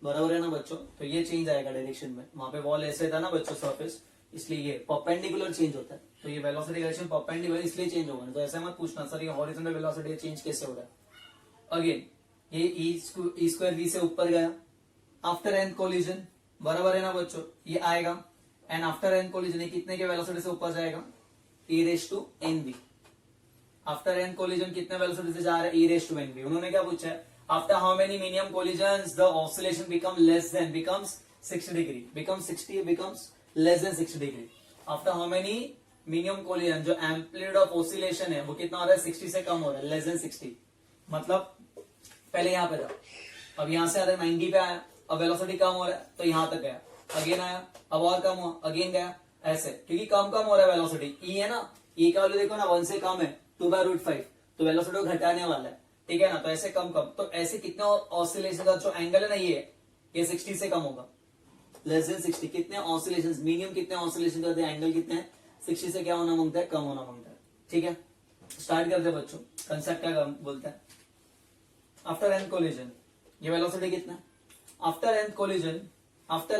बराबर है ना बच्चों, तो ये चेंज आएगा डायरेक्शन में। वहां पे वॉल ऐसे था ना बच्चों सरफेस, इसलिए ये परपेंडिकुलर चेंज होता है, तो ये वेलोसिटी डायरेक्शन परपेंडिकुलर इसलिए चेंज होगा, तो ऐसा मत पूछना सर ये हॉरिजॉन्टल वेलोसिटी चेंज कैसे हो रहा है। अगेन ये ई स्क्वायर V से ऊपर गया, आफ्टर एन कोलिजन, बराबर है ना बच्चों, ये आएगा, एंड आफ्टर एन कोलिजन ये कितने के वेलोसिटी से ऊपर जाएगा, e raise to n b. After n collision कितने वेलोसिटी से जा रहा है, e raise to n b. उन्होंने क्या पूछा है, after how many medium collisions the oscillation become less than, becomes 60 degree, becomes 60, becomes less than 60 degree. After how many medium collision, जो एम्पलीट्यूड ऑफ ऑसिलेशन है वो कितना हो रहा है, 60 से कम हो रहा है, लेस देन 60। मतलब पहले यहां पे था, अब यहां से आ रहा है 90 पे आया, अब वेलोसिटी कम हो रहा है तो यहां तक गया, अगेन आया, अब और कम हुआ, अगेन गया, ऐसे, क्योंकि कम कम हो रहा है वेलोसिटी। ई है ना, ई का वैल्यू देखो ना 1 से कम है, 2/√5, तो वेलोसिटी को घटाने वाला है, ठीक है ना, तो ऐसे कम कम, तो ऐसे कितना ऑसिलेशन का जो एंगल है ना ये 60 से कम होगा, लेस देन 60। कितने ऑसिलेशन, मीनिमम कितने ऑसिलेशन करते हैं, एंगल कितने हैं, 60 से क्या होना मांगता है, कम होना मांगता है, ठीक है। स्टार्ट करते हैं बच्चों, कंसेप्ट क्या बोलता है। आफ्टर एन कोलिजन ये वेलोसिटी कितना है, after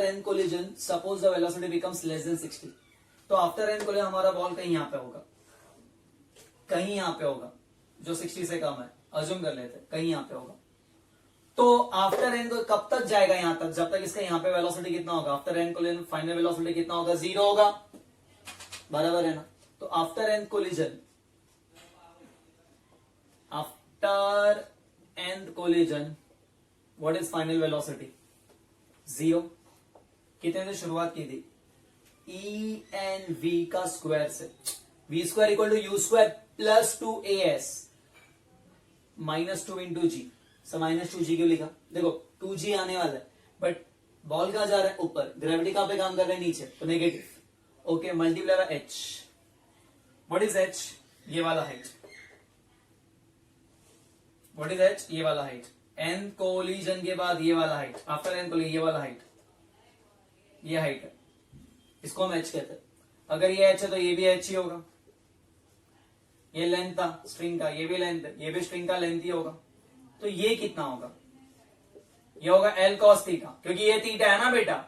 n collision suppose the velocity becomes less than 60। तो आफ्टर एन कोलिजन हमारा बॉल कहीं यहां पे होगा, कहीं यहां पे होगा, जो 60 से कम है, अज्यूम कर लेते हैं कहीं यहां पे होगा। तो आफ्टर एन को कब तक जाएगा, यहां तक, जब तक इसका यहां पे वेलोसिटी कितना होगा, after n collision final velocity कितना होगा, 0 होगा, बराबर है ना। तो after n collision what is final velocity, 0। कितने से शुरुआत की थी, ई एन वी का स्क्वायर से, v square equal to u square plus 2as -2 into g. -2g क्यों लिखा, देखो 2g आने वाला है, बट बॉल कहां जा रहा है, ऊपर, ग्रेविटी कहां पे काम कर रहा है, नीचे, तो negative, okay, multiply by h। What is h, ये वाला हाइट, व्हाट इज h, ये वाला हाइट, एन कोलिजन के बाद ये वाला हाइट, आफ्टर एन कोलिजन ये वाला हाइट, ये हाइट है, इसको हम h कहते हैं। अगर ये h है तो ये भी h ही होगा, ये लेंथ था स्ट्रिंग का, ये भी लेंथ है, ये भी स्ट्रिंग का लेंथ ही होगा। तो ये कितना होगा, ये होगा L cos थीटा, क्योंकि ये थीटा है ना बेटा,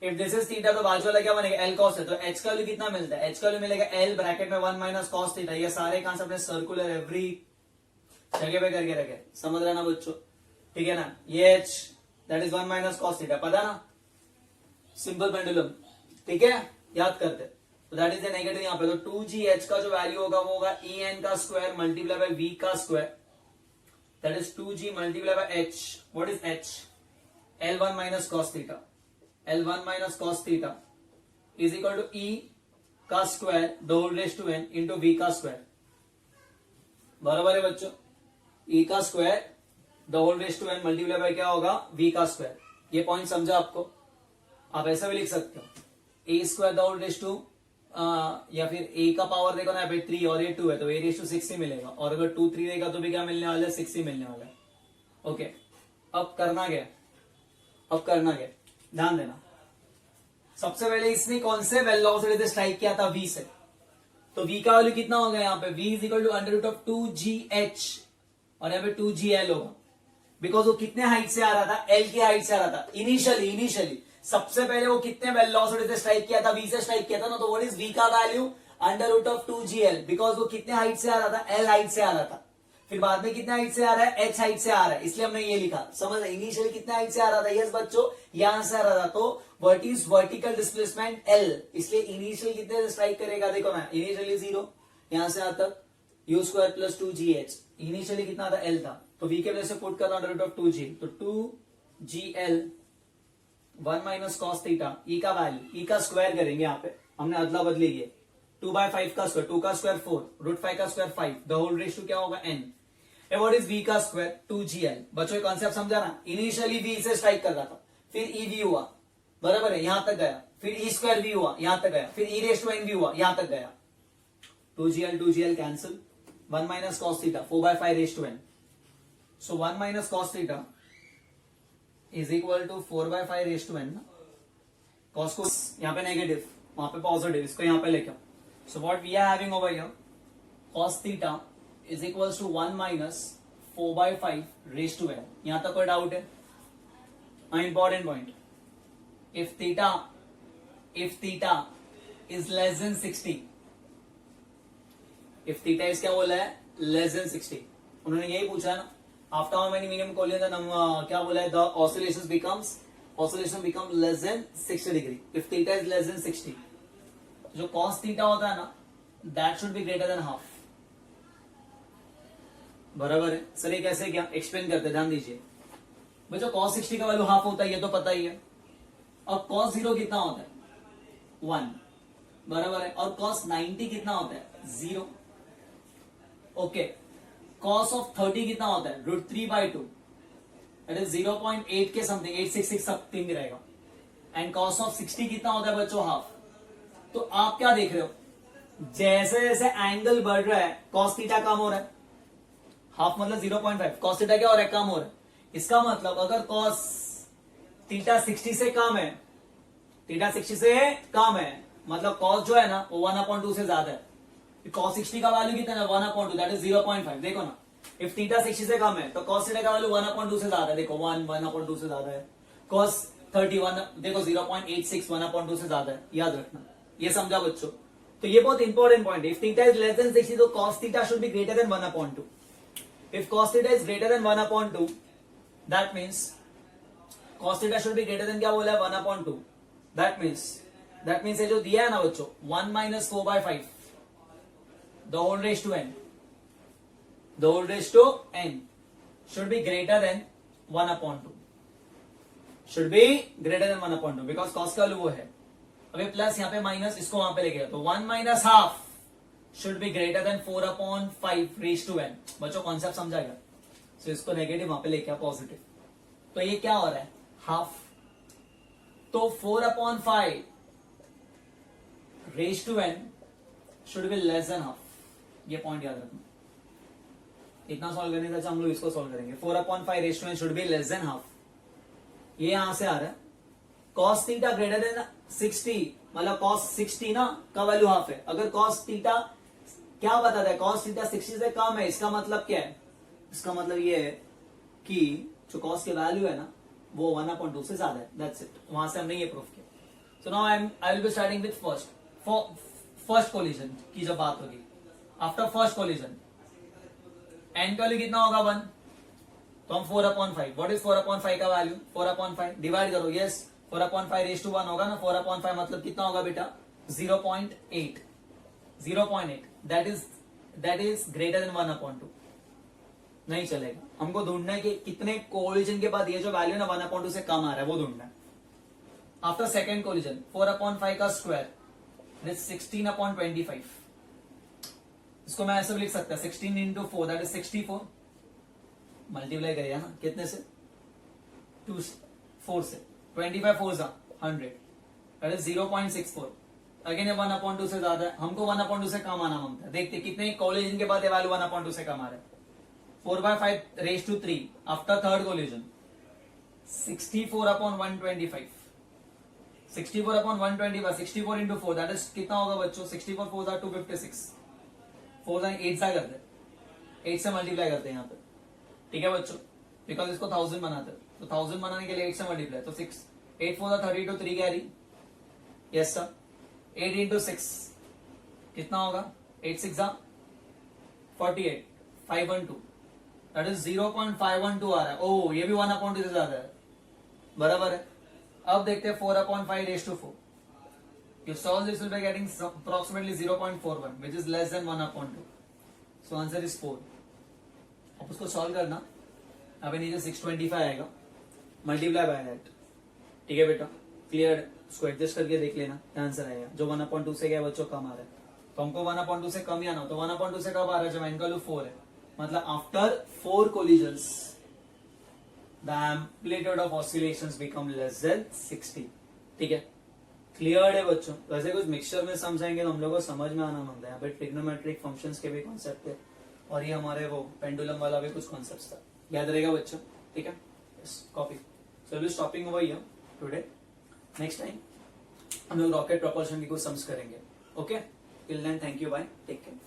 इफ दिस इज थीटा तो बाजू वाला क्या बनेगा, L cos है, तो h का वैल्यू कितना मिलता है, h का वैल्यू मिलेगा L ब्रैकेट में 1 माइनस कॉस थीटा। ये सारे कॉन्सेप्ट सर्कुलर एवरी जगह पे करके रखे, समझ रहे ना बच्चों, ठीक है ना। ये h that is 1 minus cos theta, पता ना, सिंपल पेंडुलम, ठीक है, याद करते। तो दैट इज द नेगेटिव यहाँ पे, तो 2gh का जो वैल्यू होगा वो होगा ई एन का स्क्वायर मल्टीप्लाई बाय वी का square, that is 2g multiply by h। What is h, L1 minus cos theta, L1 minus cos theta is equal to e का square the whole raise to n into v का square, बराबर है बच्चों, e का square the whole raise to n multiply by क्या होगा, we का square. ये पॉइंट समझा आपको, आप ऐसा भी लिख सकते हो, a square the whole raise to, या फिर a का पावर देखो ना यहाँ पे 3 और ये 2 है, तो a रेज टू 6 ही मिलेगा, और अगर 2 3 रहेगा तो भी क्या मिलने वाला है, 6 ही मिलने वाला है। ओके, अब करना क्या, ध्यान देना। सबसे पहले इसने कौन से वेलोसिटी से स्ट्राइक किया था, v से, तो v का वैल्यू कितना होगा यहाँ पे, v is equal to √2gh, और यहाँ पे 2gl होगा, बिकॉज वो कितने हाइट से आ रहा था, l की हाइट से आ रहा था इनिशियली। सबसे पहले वो कितने वेलोसिटी से स्ट्राइक किया था, v से स्ट्राइक किया था ना, तो व्हाट इज v का वैल्यू, √2gl, बिकॉज वो कितने हाइट से आ रहा था, l हाइट से आ रहा था, फिर बाद में कितने हाइट से आ रहा है, h हाइट से आ रहा है, इसलिए हमने ये लिखा, समझ, इनिशियली कितने हाइट से आ रहा था, यस बच्चों, यहां से आ रहा था, तो what is vertical displacement l, इसलिए इनिशियल कितने से स्ट्राइक करेगा, देखो ना, इनिशियली 0, यहां से आता u square plus 2gh, initially कितना था, l था, तो v के वजह से पुट कर रहा हूं √2g, तो 2gl 1 माइनस कॉस थीटा, ई का वैल्यू, ई का स्क्वायर करेंगे, यहाँ पे हमने अदला बदली है, 2/5 का स्क्वायर, 2 का स्क्वायर 4, √5 का square 5, the whole raise to क्या होगा n। व्हाट इज v का स्क्वायर, 2gl। बच्चों ये कॉन्सेप्ट समझा ना, इनिशियली v से स्ट्राइक कर रहा था, फिर ev हुआ, बराबर है, यहां तक गया, फिर e स्क्वायर v हुआ, यहां तक गया, फिर e raise to n v हुआ, यहां तक गया, 2gl cancel, 1 minus cos theta 4/5 raise to n, so 1 minus cos theta is equal to 4/5 raise to n, cos को यहाँ पे नेगेटिव, वहां पे पॉजिटिव, इसको यहाँ पे लेके आओ, so what we are having over here, cos theta is equals to 1 minus 4/5 raise to n। यहां तक कोई डाउट है, important point, if theta is less than 60, if theta is क्या बोला है, लेस देन 60, उन्होंने यही पूछा ना, after how many minimum collision क्या बोला है, the oscillation become less than 60 degree if theta is less than 60. जो cos थीटा होता है ना, that should be greater than half. बराबर है. सर ये कैसे, क्या एक्सप्लेन करते, ध्यान दीजिए. बच्चों cos 60 का वैल्यू हाफ होता है, ये तो पता ही है. और cos 0 कितना होता है, 1. बराबर है. और cos 90 कितना होता है, 0. ओके. cos ऑफ 30 कितना होता है, √3/2, दैट इज 0.8 के समथिंग, 866 समथिंग रहेगा. एंड cos ऑफ 60 कितना होता है बच्चों, हाफ. तो आप क्या देख रहे हो, जैसे जैसे एंगल बढ़ रहा है cos थीटा कम हो रहा है. हाफ मतलब 0.5, cos थीटा क्या हो रहा है, कम हो रहा है. इसका मतलब अगर cos थीटा 60 से कम है, थीटा 60 से कम है, मतलब cos जो है ना वो 1/2 से ज्यादा है. cos 60 का वैल्यू कितना है, 1/2, दैट इज 0.5. देखो ना, इफ थीटा 60 से कम है तो cos थीटा का वैल्यू 1/2 से ज्यादा है. देखो 1/2 से ज्यादा है. cos 31 देखो 0.86 1/2 से ज्यादा है. याद रखना, ये समझा बच्चों. तो ये बहुत इंपॉर्टेंट पॉइंट है. If theta is less than 60 तो cos theta should be greater than 1/2. If cos theta is greater than 1/2, that means cos theta should be greater than क्या बोला है, 1/2. That means ये जो दिया है ना बच्चों, 1 minus 4/5, the whole raised to n should be greater than 1/2. Should be greater than 1/2 because cos का वो है. अभी प्लस यहाँ पे माइनस, इसको वहां पे लेके तो 1 minus half should be greater than 4/5 raised to n. बच्चों कॉन्सेप्ट समझाएगा. सो इसको नेगेटिव वहां पे लेके आ पॉजिटिव. तो ये क्या हो रहा है, हाफ. तो 4/5 raised to n should be less than half. ये पॉइंट याद रखना. इतना सॉल्व करने का हम लोग इसको सॉल्व करेंगे. 4/5 raised to n should be less than half. ये यहां से आ रहा है. cos थीटा ग्रेटर देन 60, मतलब cos 60 ना का वैल्यू हाफ है. अगर cos थीटा क्या बताता है, cos थीटा 60 से कम है, इसका मतलब क्या है, इसका मतलब ये है कि जो cos के वैल्यू है ना वो 1/2 से ज्यादा है. That's it. वहां से हमने ये प्रूफ किया. So now I will be starting with first collision की जब बात होगी. आफ्टर फर्स्ट कोलिजन एन का वैल्यू कितना होगा, 1. तो हम 4/5, व्हाट इज 4/5 का वैल्यू, 4/5 डिवाइड करो. यस 4/5 रेज टू 1 होगा ना. 4/5 मतलब कितना होगा बेटा, 0.8. That is greater than 1/2. नहीं चलेगा. हमको ढूंढना है कि कितने कोलिजन के बाद ये जो वैल्यू ना 1/2 से कम आ रहा है, वो ढूंढना है. आफ्टर सेकेंड कोलिजन 4/5 का स्क्वायर 16/25. इसको मैं ऐसे भी लिख सकता है 16 इंटू 4 दैट इज 64. मल्टीप्लाई करेगा ना कितने से, 4 से. 25 4 100 दैट इज 0.64. अगेन ये 1/2 से ज्यादा है. हमको 1/2 से कम आना मांगता है. देखते कितने कोलिजन के बाद ये वैल्यू 1/2 से कम आ रहा है. 4/5 raise to 3 after third collision 64/125. 64/125 64 into 4 that is कितना होगा बच्चों, 64 4 256. 4 8 सा करते, 8 से मल्टीप्लाई करते हैं यहाँ पे. ठीक है बच्चों, बिकॉज इसको 1000 बनाते हैं. तो 1000 बनाने के लिए 8 से मल्टीप्लाई. तो 6 8 4 32 3 कैरी. Yes sir. 8 इंटू 6 कितना होगा, 8 6 48 512 दैट इज 0.512 आ रहा है. ओ ये भी 1/2 से ज्यादा है. बराबर है. अब देखते हैं 4/5 raise to 4. You solve this will be getting approximately 0.41 which is less than 1/2. So answer is 4. अब उसको सॉल्व करना. अभी नीचे 625 आएगा, मल्टीप्लाई बाय दैट. ठीक है बेटा, क्लियर. उसको एडजस्ट करके देख लेना, आंसर आएगा. जो 1/2 से गया बच्चों कम आ रहा है. तो हमको 1/2 से कम ही आना हो. तो 1/2 से कब आ रहा है, जब n का वैल्यू 4 है. मतलब after 4 collisions the amplitude of oscillations become less than 60. ठीक है, क्लियर है बच्चों. वैसे कुछ मिक्सचर में समझाएंगे तो हम लोग को समझ में आना मांगता है. बट ट्रिग्नोमेट्रिक फंक्शंस के भी कॉन्सेप्ट है, और ये हमारे वो पेंडुलम वाला भी कुछ कॉन्सेप्ट था. याद रहेगा बच्चों. ठीक है, copy. So will be stopping over here today. Next time हम लोग रॉकेट प्रोपल्शन की कुछ सम्स करेंगे. Okay, till then thank you, bye, take care.